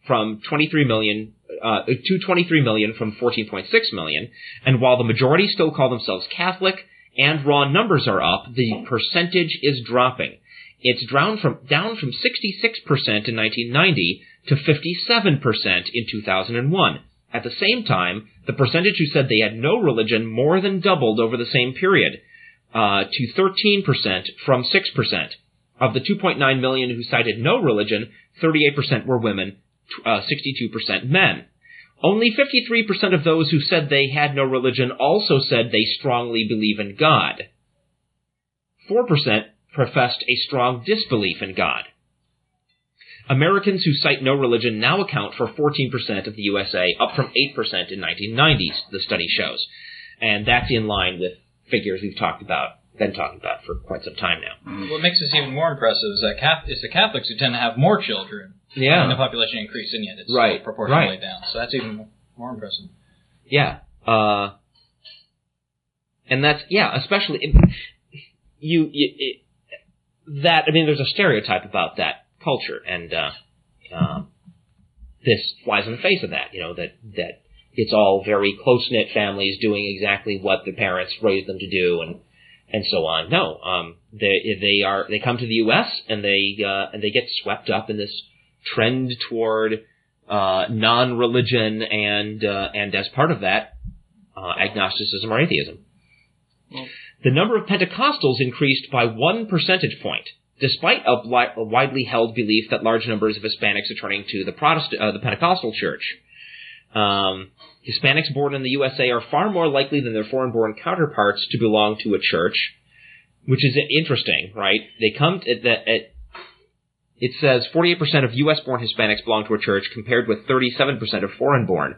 from 23 million to 23 million from 14.6 million, and while the majority still call themselves Catholic and raw numbers are up, the percentage is dropping. It's down from 66% in 1990 to 57% in 2001. At the same time, the percentage who said they had no religion more than doubled over the same period, to 13% from 6%. Of the 2.9 million who cited no religion, 38% were women, 62% men. Only 53% of those who said they had no religion also said they strongly believe in God. 4% professed a strong disbelief in God. Americans who cite no religion now account for 14% of the USA, up from 8% in 1990s, the study shows. And that's in line with figures we've been talking about for quite some time now. What makes this even more impressive is that it's the Catholics who tend to have more children. Yeah. And the population increase, and yet it's still proportionally down. So that's even more impressive. Yeah. And that's, especially, there's a stereotype about that culture, and this flies in the face of that, that it's all very close-knit families doing exactly what their parents raised them to do, and so on. No, they come to the U.S. and they get swept up in this trend toward non-religion and as part of that, agnosticism or atheism. Well, the number of Pentecostals increased by 1 percentage point, despite a widely held belief that large numbers of Hispanics are turning to the Pentecostal church. Hispanics born in the USA are far more likely than their foreign-born counterparts to belong to a church, which is interesting, right? It says 48% of U.S.-born Hispanics belong to a church, compared with 37% of foreign-born.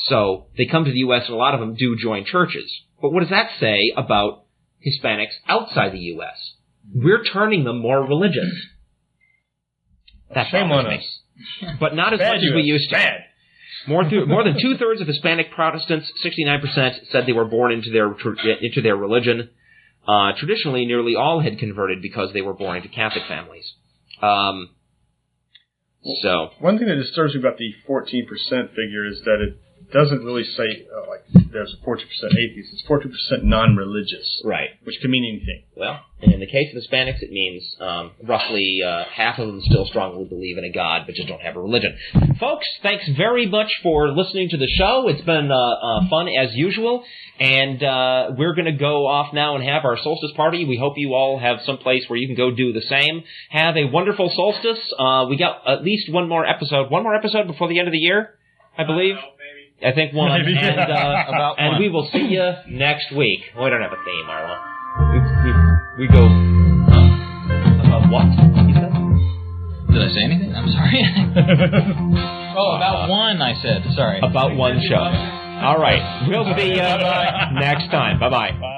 So they come to the U.S., and a lot of them do join churches. But what does that say about Hispanics outside the U.S.? We're turning them more religious. That Shame on bothers us. me. But not as Bad much as we US. used to. Bad. More than 2/3 of Hispanic Protestants, 69%, said they were born into their religion. Traditionally, nearly all had converted because they were born into Catholic families. So one thing that disturbs me about the 14% figure is that it doesn't really say like there's 14% atheists. It's 14% non-religious, right, which can mean anything. Well, and in the case of Hispanics, it means roughly half of them still strongly believe in a God, but just don't have a religion. Folks, thanks very much for listening to the show. It's been fun as usual, and we're going to go off now and have our solstice party. We hope you all have some place where you can go do the same. Have a wonderful solstice. We got at least one more episode before the end of the year, I believe. I think one. Maybe. And, About and one. we will see you next week. We don't have a theme, Arlo. We go. About what? You said? Did I say anything? I'm sorry. About one, I said. Sorry. About one show. All right. We'll see you next time. Bye-bye.